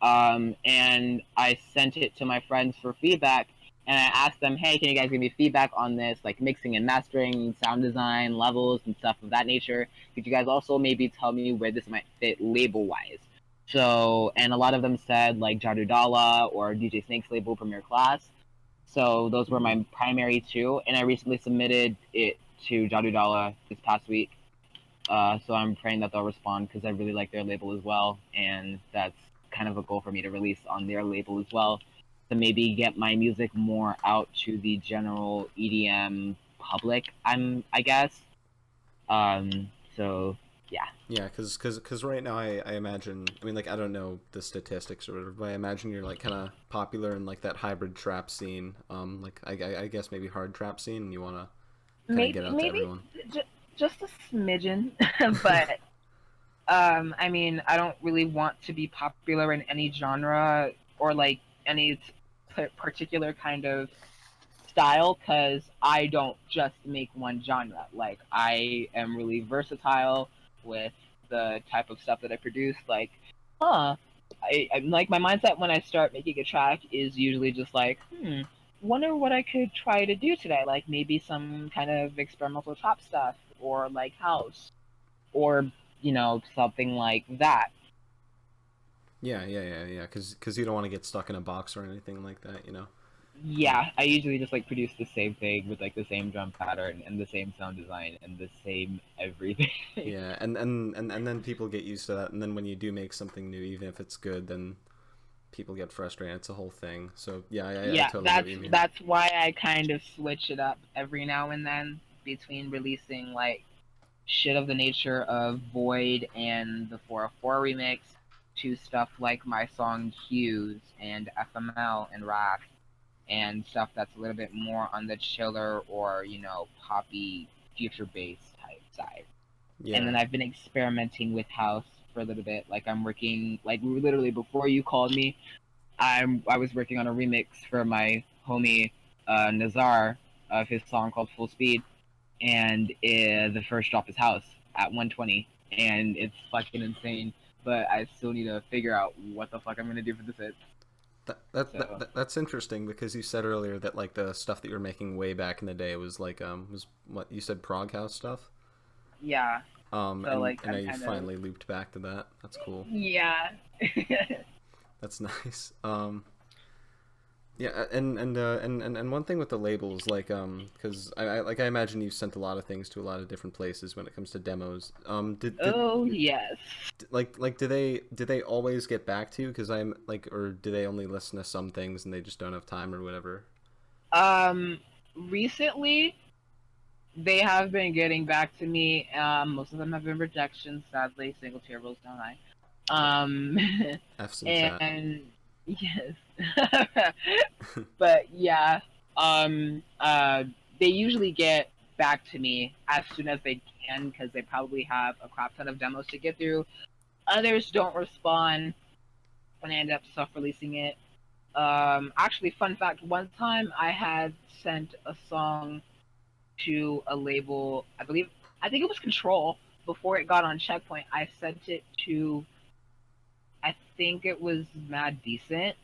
and I sent it to my friends for feedback. And I asked them, hey, can you guys give me feedback on this, like mixing and mastering, sound design, levels, and stuff of that nature? Could you guys also maybe tell me where this might fit label-wise? So, and a lot of them said like Jadu Dala or DJ Snake's label, Premier Class. So those were my primary two, and I recently submitted it to Jadu Dala this past week. So I'm praying that they'll respond because I really like their label as well, and that's kind of a goal for me to release on their label as well, to maybe get my music more out to the general EDM public. I guess. So yeah. Yeah, because right now I imagine, I mean, like, I don't know the statistics or whatever, but I imagine you're like kind of popular in like that hybrid trap scene, like I guess maybe hard trap scene, and you want to kind of get out to everyone. Just a smidgen, but I mean, I don't really want to be popular in any genre or like any particular kind of style, because I don't just make one genre. Like, I am really versatile with the type of stuff that I produce. Like, I'm like, my mindset when I start making a track is usually just like, wonder what I could try to do today. Like maybe some kind of experimental trap stuff or like house or something like that. Yeah. Because you don't want to get stuck in a box or anything like that. Yeah, I usually just like produce the same thing with like the same drum pattern and the same sound design and the same everything. Yeah, and then people get used to that, and then when you do make something new, even if it's good, then people get frustrated. It's a whole thing. So yeah, I totally get what you mean. That's why I kind of switch it up every now and then between releasing like shit of the nature of Void and the 404 remix to stuff like my song Hughes and FML and Wrath and stuff that's a little bit more on the chiller or poppy future bass type side. Yeah. And then I've been experimenting with house for a little bit. Like I'm working, like literally before you called me, I was working on a remix for my homie Nazar of his song called Full Speed, and the first drop is house at 120, and it's fucking insane. But I still need to figure out what the fuck I'm gonna do for this hit. That's interesting because you said earlier that like the stuff that you were making way back in the day was like was what you said, prog house stuff. Yeah. So like, and now you finally looped back to that. That's cool. Yeah. That's nice. Yeah, and one thing with the labels, like, because I imagine you sent a lot of things to a lot of different places when it comes to demos. Yes. Like, do they always get back to you? Because I'm like, or do they only listen to some things and they just don't have time or whatever? Recently, they have been getting back to me. Most of them have been rejections, sadly. Single tear rolls down eye. F's in chat. And yes. But yeah, they usually get back to me as soon as they can because they probably have a crap ton of demos to get through. Others don't respond when I end up self-releasing it. Actually, fun fact, one time I had sent a song to a label, I think it was Control, before it got on Checkpoint. I sent it to, I think it was Mad Decent,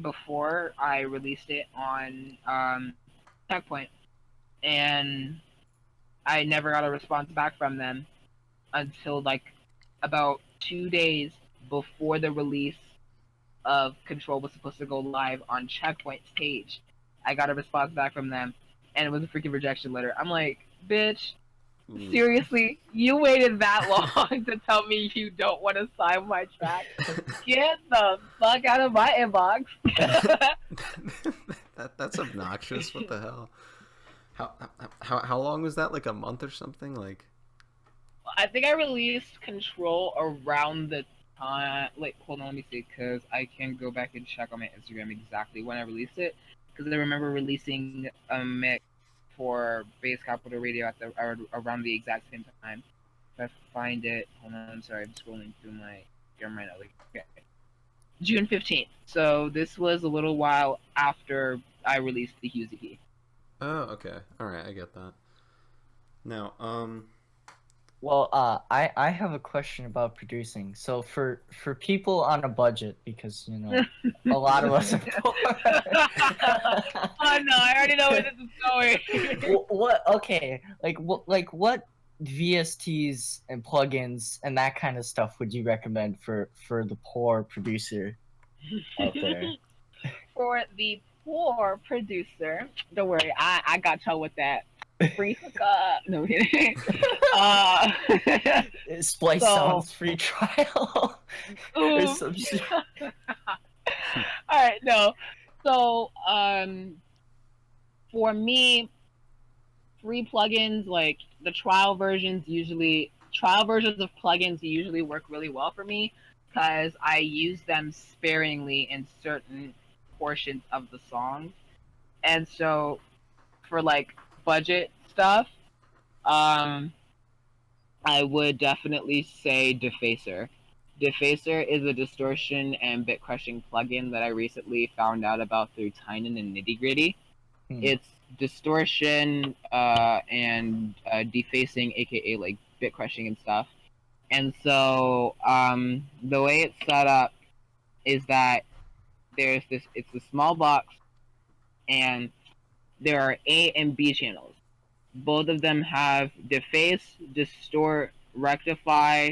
before I released it on Checkpoint, and I never got a response back from them until like about 2 days before the release of Control was supposed to go live on Checkpoint's page. I got a response back from them, and it was a freaking rejection letter. I'm like, bitch, seriously? You waited that long to tell me you don't want to sign my track? Get the fuck out of my inbox. That's obnoxious. What the hell? How long was that? Like a month or something? Like, I think I released Control around the Wait, hold on, let me see, because I can go back and check on my Instagram exactly when I released it. Because I remember releasing a mix for Base Capital Radio at around the exact same time. If I find it, hold on, I'm sorry, I'm scrolling through my Instagram right now. Okay. June 15th. So this was a little while after I released the Hughes EP. Oh, okay. All right, I get that. Now, Well, I have a question about producing. So for people on a budget, because a lot of us are poor. Oh no, I already know where this is going. What? Okay, what VSTs and plugins and that kind of stuff would you recommend for the poor producer out there? For the poor producer, don't worry, I got y'all with that. Free hookup. No kidding. Uh, Splice So- Sounds free trial. Or some shit. All right, no. So, for me, free plugins like the trial versions of plugins usually work really well for me because I use them sparingly in certain portions of the song, and so for like budget stuff, um, I would definitely say Defacer. Defacer is a distortion and bit crushing plugin that I recently found out about through Tynan and Nitty Gritty. It's distortion and defacing, aka like bit crushing and stuff. And so the way it's set up is that it's a small box, and there are A and B channels. Both of them have deface, distort, rectify,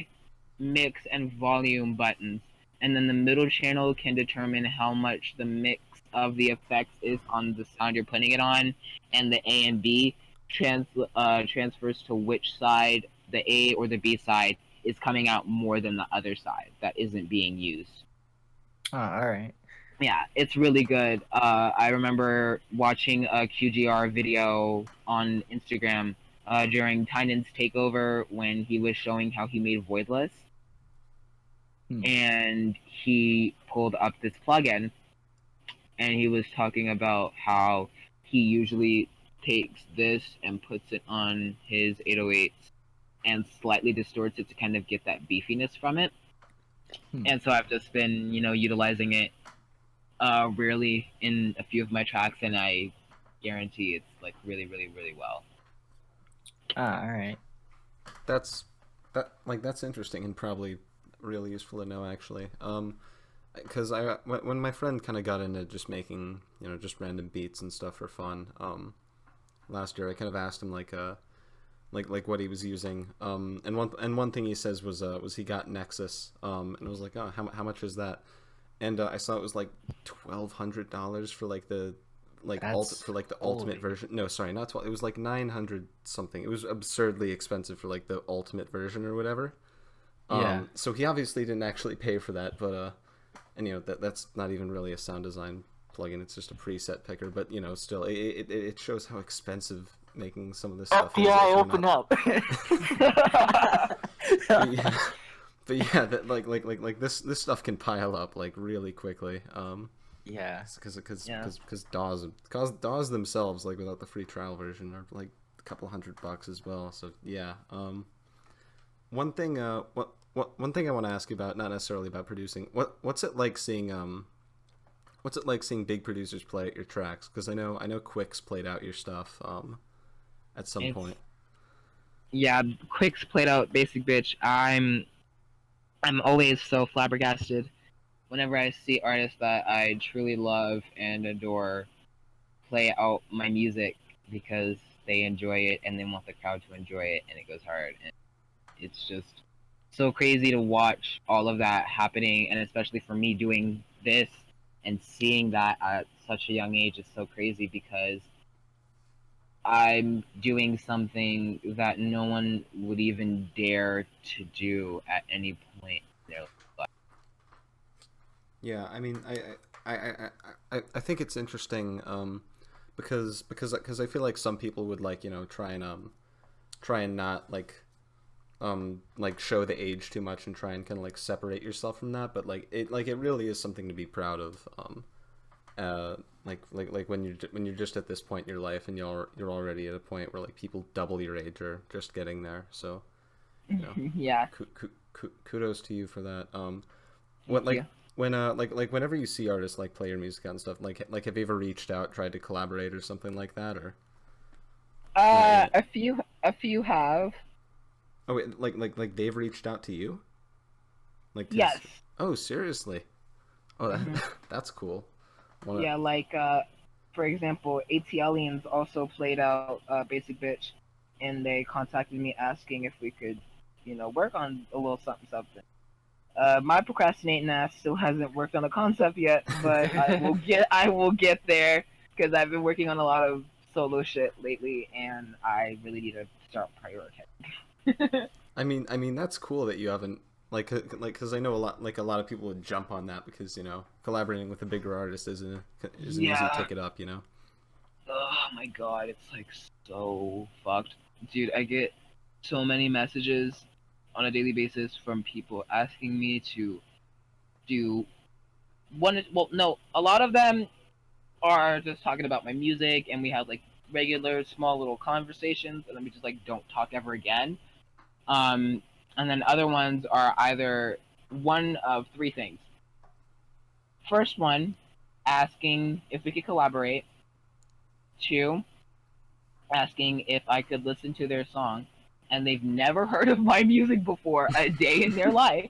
mix, and volume buttons. And then the middle channel can determine how much the mix of the effects is on the sound you're putting it on. And the A and B transfers to which side the A or the B side is coming out more than the other side that isn't being used. Oh, all right. Yeah, it's really good. I remember watching a QGR video on Instagram during Tynan's takeover when he was showing how he made Voidless. And he pulled up this plugin, and he was talking about how he usually takes this and puts it on his 808s and slightly distorts it to kind of get that beefiness from it. And so I've just been, utilizing it rarely in a few of my tracks, and I guarantee it's like really, really, really well. Ah, all right. that's interesting and probably really useful to know, actually. Because when my friend kind of got into just making just random beats and stuff for fun last year, I kind of asked him like what he was using, and one thing he says was he got Nexus, and I was like, oh, how much is that? And I saw it was like $1,200 for like the ultimate version. No, sorry, not 12. It was like 900 something. It was absurdly expensive for like the ultimate version or whatever. Yeah. So he obviously didn't actually pay for that, but and that's not even really a sound design plugin. It's just a preset picker. But still, it shows how expensive making some of this stuff is. FBI, open up. But yeah, that like this stuff can pile up like really quickly. Yeah. Because DAWs themselves, like without the free trial version, are like a couple $100 as well. So yeah. One thing I want to ask you about, not necessarily about producing. What's it like seeing big producers play out your tracks? Because I know Quix played out your stuff at some point. Yeah, Quix played out Basic Bitch. I'm always so flabbergasted whenever I see artists that I truly love and adore play out my music because they enjoy it and they want the crowd to enjoy it, and it goes hard. And it's just so crazy to watch all of that happening, and especially for me doing this and seeing that at such a young age is so crazy because I'm doing something that no one would even dare to do at any point in their life. Yeah, I mean, I think it's interesting because I feel like some people would like try and not like like show the age too much and try and kind of like separate yourself from that, but like it really is something to be proud of. Like when you're just at this point in your life and you're already at a point where like people double your age or just getting there. So, you know, Yeah. kudos to you for that. Thank you. When like whenever you see artists like play your music and stuff, like have you ever reached out, tried to collaborate or something like that, or? A few have. Oh wait, like they've reached out to you? Like Yes. Oh, seriously? Oh, Mhm. that's cool. Yeah, like for example, ATLians also played out Basic Bitch, and they contacted me asking if we could, work on a little something something. My procrastinating ass still hasn't worked on the concept yet, but I will get there because I've been working on a lot of solo shit lately, and I really need to start prioritizing. I mean that's cool that you haven't because I know a lot of people would jump on that because collaborating with a bigger artist is an easy ticket up. Oh my god, it's like so fucked. Dude, I get so many messages on a daily basis from people asking me to do a lot of them are just talking about my music, and we have like regular small little conversations, and then we just like don't talk ever again. And then other ones are either one of three things. First one, asking if we could collaborate. Two, asking if I could listen to their song, and they've never heard of my music before a day in their life.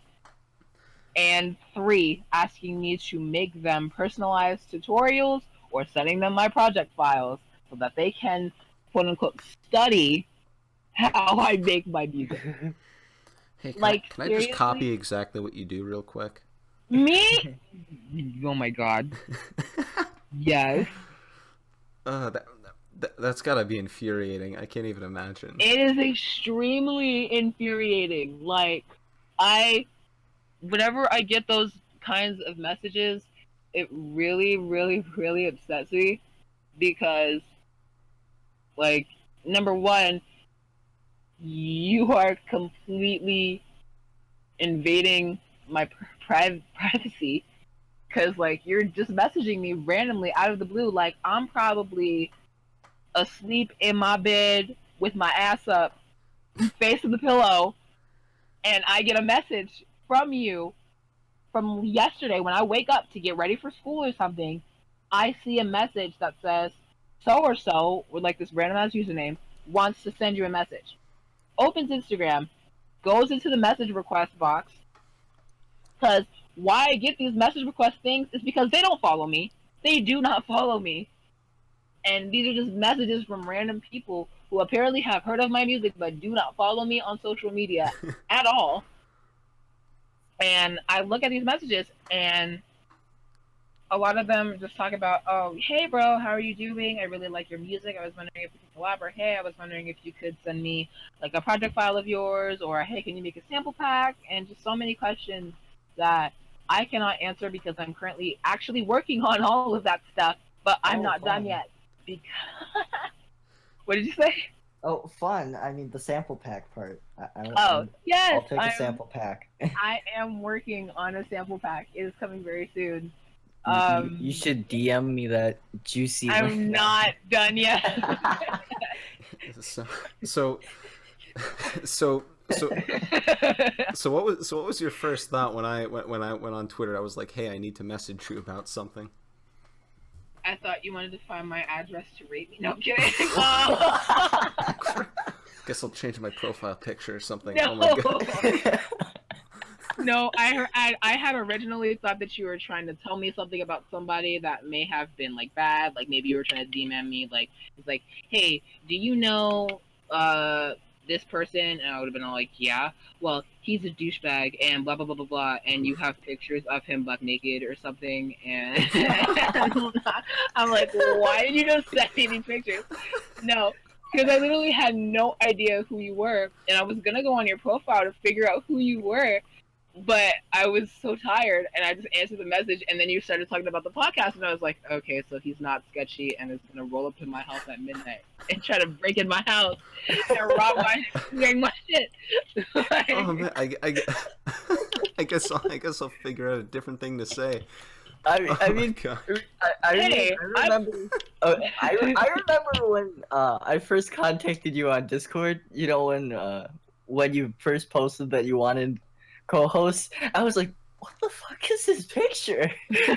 And three, asking me to make them personalized tutorials or sending them my project files so that they can, quote unquote, study how I make my music. Hey, can Like, I just copy exactly what you do real quick? Me? Oh my god. Yes. That's gotta be infuriating. I can't even imagine. It is extremely infuriating. Like, whenever I get those kinds of messages, it really, really, really upsets me because, like, number one, you are completely invading my privacy because, like, you're just messaging me randomly out of the blue. Like, I'm probably asleep in my bed with my ass up, face to the pillow, and I get a message from you from yesterday when I wake up to get ready for school or something. I see a message that says so or so with like this random ass username wants to send you a message. Opens Instagram, goes into the message request box, because why I get these message request things is because they don't follow me. They do not follow me. And these are just messages from random people who apparently have heard of my music but do not follow me on social media at all. And I look at these messages, and a lot of them just talk about, oh, hey, bro, how are you doing? I really like your music. I was wondering if we could collaborate. Hey, I was wondering if you could send me like a project file of yours, or hey, can you make a sample pack? And just so many questions that I cannot answer because I'm currently actually working on all of that stuff, but I'm not done yet. Because what did you say? Oh, fun. I mean, the sample pack part. Yes. I'll take a sample pack. I am working on a sample pack. It is coming very soon. You should DM me that juicy. I'm not done yet. So what was your first thought when I went on Twitter? I was like, hey, I need to message you about something. I thought you wanted to find my address to rape me. No, I'm kidding. Guess I'll change my profile picture or something. No. Oh my god. No, I had originally thought that you were trying to tell me something about somebody that may have been like bad. Like maybe you were trying to DM me. Like it's like, hey, do you know this person? And I would have been all like, yeah. Well, he's a douchebag and blah blah blah blah blah. And you have pictures of him butt naked or something. And I'm like, why did you just send me these pictures? No. Because I literally had no idea who you were, and I was gonna go on your profile to figure out who you were, but I was so tired, and I just answered the message, and then you started talking about the podcast, and I was like, okay, so he's not sketchy, and is gonna roll up to my house at midnight and try to break in my house and rob my shit. Like, Oh man, I guess I'll figure out a different thing to say. I mean, Oh I my mean, God. Hey, I remember. I remember when I first contacted you on Discord. You know when you first posted that you wanted co-hosts. I was like, what the fuck is this picture?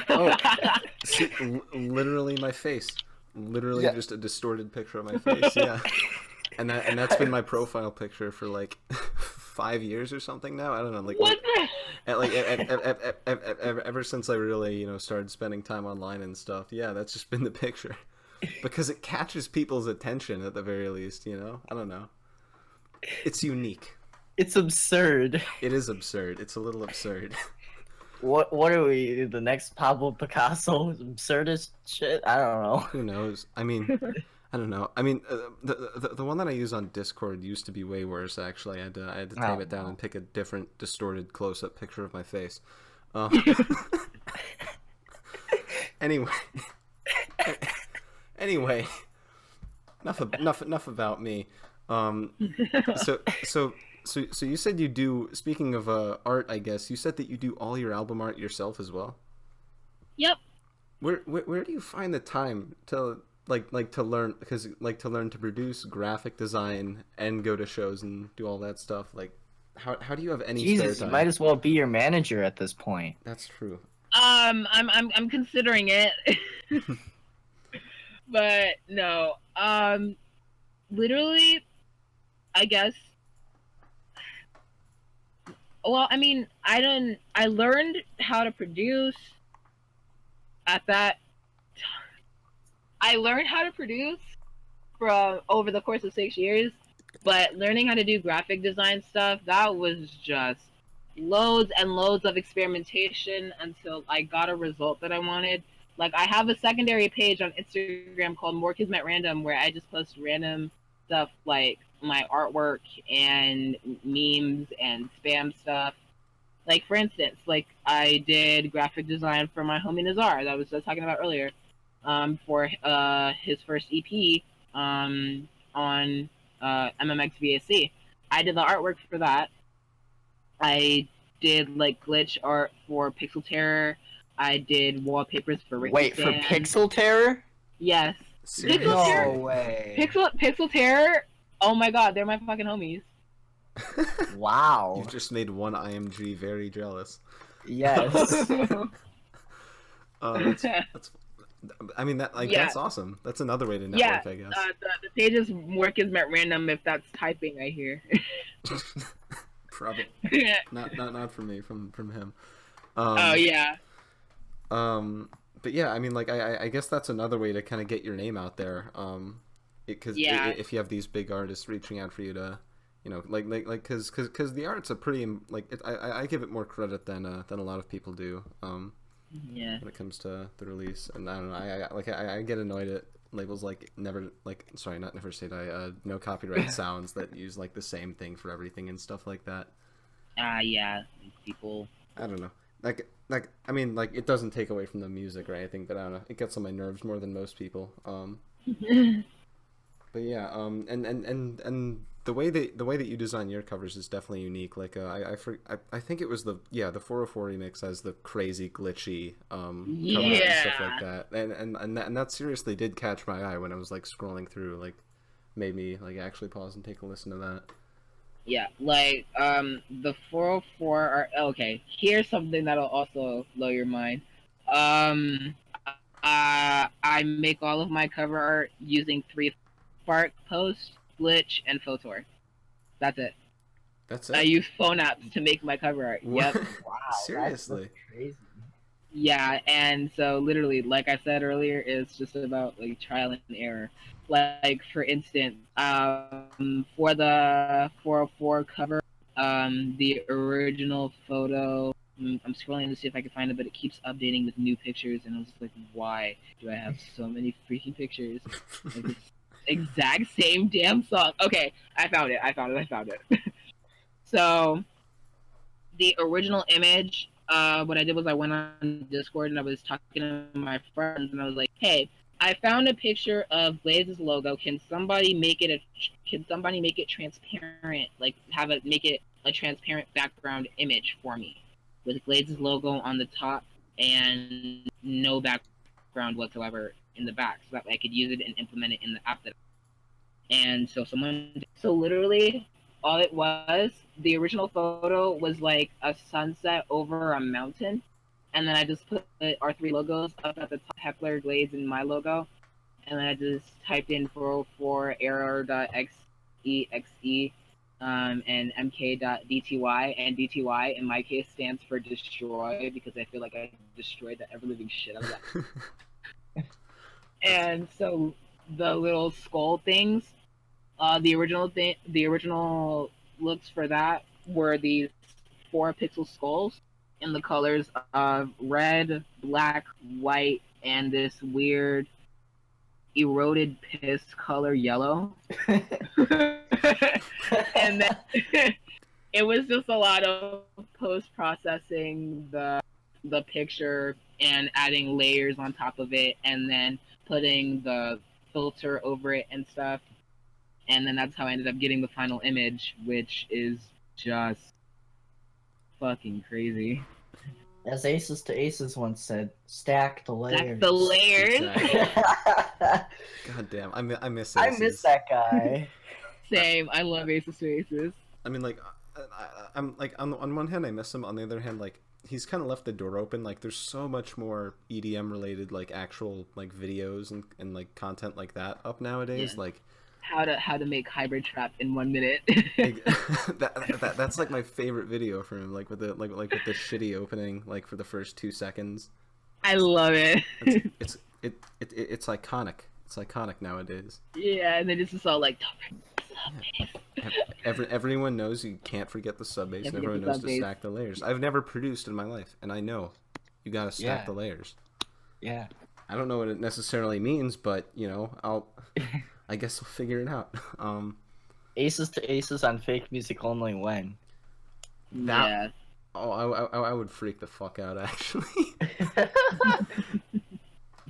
Oh, see, literally my face. Literally Yeah. just a distorted picture of my face. Yeah, and that's been my profile picture for like 5 years or something now. I don't know, like what the? ever since I really started spending time online and stuff. Yeah, that's just been the picture because it catches people's attention at the very least. I don't know. It's unique. It's absurd. It is absurd. It's a little absurd. What are we? The next Pablo Picasso? Absurdist shit? I don't know. Who knows? I mean, I don't know. I mean, the one that I use on Discord used to be way worse. Actually, I had to tame it down and pick a different distorted close-up picture of my face. Anyway, anyway, enough about me. So you said you do. Speaking of art, I guess you said that you do all your album art yourself as well. Yep. Where do you find the time to to learn to learn to produce graphic design and go to shows and do all that stuff? Like, how do you have any Jesus, spare you time? might as well be your manager at this point. That's true. I'm considering it, but no. Literally, I guess. Well, I mean, I learned how to produce at that. I learned how to produce from over the course of 6 years, but learning how to do graphic design stuff, that was just loads and loads of experimentation until I got a result that I wanted. Like, I have a secondary page on Instagram called More Kismet Random where I just post random stuff like my artwork and memes and spam stuff. Like, for instance, like I did graphic design for my homie Nazar that I was just talking about earlier, for his first EP on MMXVAC. I did the artwork for that. I did like glitch art for Pixel Terror. I did wallpapers for Ricky Wait, for Stan. Pixel Terror? Yes. Seriously? Pixel Terror. No way. Pixel Terror. Oh my god, they're my fucking homies. Wow. You've just made one IMG very jealous. Yes. That's I mean that's awesome. That's another way to network, I guess. The pages work is met random if that's typing, I hear. Probably not for me, from him. Oh yeah. But yeah, I mean, like I guess that's another way to kind of get your name out there. Because if you have these big artists reaching out for you to, because the art's a pretty I give it more credit than a lot of people do. Yeah. When it comes to the release, and I don't know, I get annoyed at labels like no copyright sounds that use like the same thing for everything and stuff like that. Yeah. People. I don't know. I mean, like, it doesn't take away from the music or anything, but I don't know. It gets on my nerves more than most people. But yeah, and the way that you design your covers is definitely unique. Like, I think it was the 404 remix has the crazy glitchy cover and stuff like that, and that seriously did catch my eye when I was like scrolling through, like, made me like actually pause and take a listen to that. Yeah, like the 404 are okay. Here's something that'll also blow your mind. I make all of my cover art using 3 Spark, Post, Glitch, and Photor. That's it. That's it. I use phone apps to make my cover art. Yep. Wow. Seriously. That's crazy. Yeah, and so literally, like I said earlier, it's just about like trial and error. Like, for instance, for the 404 cover, the original photo, I'm scrolling to see if I can find it, but it keeps updating with new pictures, and I was like, why do I have so many freaking pictures? Like, it's exact same damn song. Okay, I found it. So the original image, what I did was I went on Discord and I was talking to my friends and I was like, "Hey, I found a picture of Blaze's logo. Can somebody make it transparent? Like make it a transparent background image for me with Blaze's logo on the top and no background whatsoever in the back, so that I could use it and implement it in the app that." And so literally, all it was, the original photo was like a sunset over a mountain, and then I just put our three logos up at the top, Heckler, Glades, and my logo, and then I just typed in 404 error.exe, and mk.dty, and dty in my case stands for destroy, because I feel like I destroyed the ever living shit out of that. And so the little skull things, the original looks for that were these 4-pixel skulls in the colors of red, black, white, and this weird eroded piss color yellow. And then it was just a lot of post-processing the picture and adding layers on top of it, and then putting the filter over it and stuff. And then that's how I ended up getting the final image, which is just fucking crazy. As Aces to Aces once said, stack the layers. Stack the layers. Exactly. God damn, I miss I Aces. miss that guy. Same. I love Aces to Aces. I mean, like, I'm like on one hand I miss him. On the other hand, like, he's kind of left the door open. Like, there's so much more EDM related, like, actual like videos and like content like that up nowadays. Yeah. Like, how to make hybrid trap in 1 minute. that's like my favorite video from him. Like with the with the shitty opening, like for the first 2 seconds. I love it. It's iconic. It's iconic nowadays. Yeah, and then it's just all like. Everyone knows you can't forget the sub bass, and everyone knows to stack the layers. I've never produced in my life, and I know you gotta stack the layers. Yeah. I don't know what it necessarily means, but you know, I guess I'll figure it out. Aces to Aces on fake music only when? Yeah. Oh, I would freak the fuck out actually.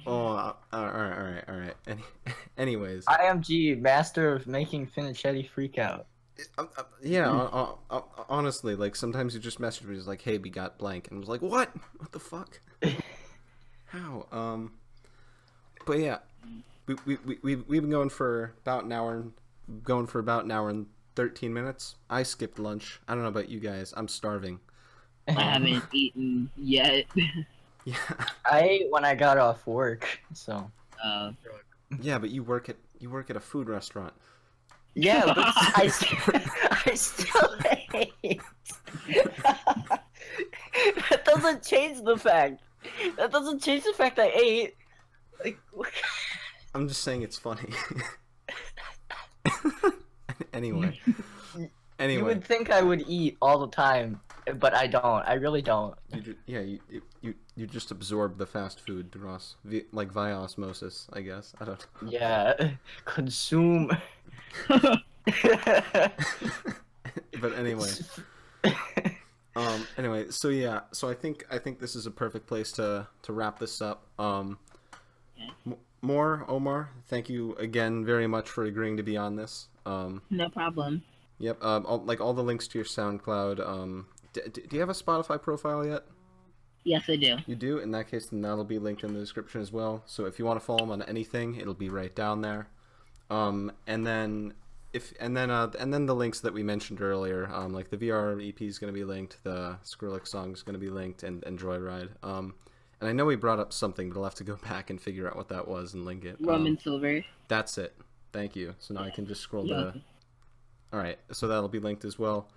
Oh, all right. Anyways, IMG, master of making Finicheti freak out. yeah. Honestly, like sometimes you just message me, like, "Hey, we got blank," and I was like, "What? What the fuck? How?" But yeah, we've been going for about an hour, and 13 minutes. I skipped lunch. I don't know about you guys. I'm starving. I haven't eaten yet. Yeah. I ate when I got off work, so. Yeah, but you work at a food restaurant. Yeah, but I still ate. That doesn't change the fact. That doesn't change the fact I ate. Like, I'm just saying it's funny. Anyway. You would think I would eat all the time, but I don't. I really don't. You just absorb the fast food, Ross, like via osmosis, I guess. I don't know. Yeah, consume. But anyway. Anyway, so I think this is a perfect place to wrap this up. Omar, thank you again very much for agreeing to be on this. No problem. Yep. All the links to your SoundCloud. Do you have a Spotify profile yet? Yes, I do. You do? In that case, then that'll be linked in the description as well. So if you want to follow him on anything, it'll be right down there. And then the links that we mentioned earlier, like the VR EP is going to be linked, the Skrillex song is going to be linked, and Joyride. And I know we brought up something, but I'll have to go back and figure out what that was and link it. Roman Silver. That's it. Thank you. So now I can just scroll to. All right, so that'll be linked as well.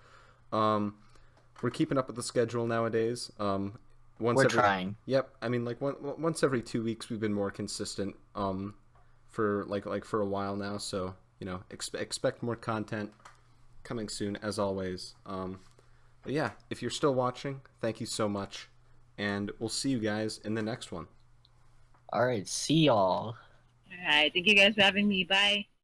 We're keeping up with the schedule nowadays. We're trying. Yep, I mean, like once every 2 weeks, we've been more consistent. For for a while now, so you know, expect more content coming soon, as always. But yeah, if you're still watching, thank you so much, and we'll see you guys in the next one. All right, see y'all. All right, thank you guys for having me. Bye.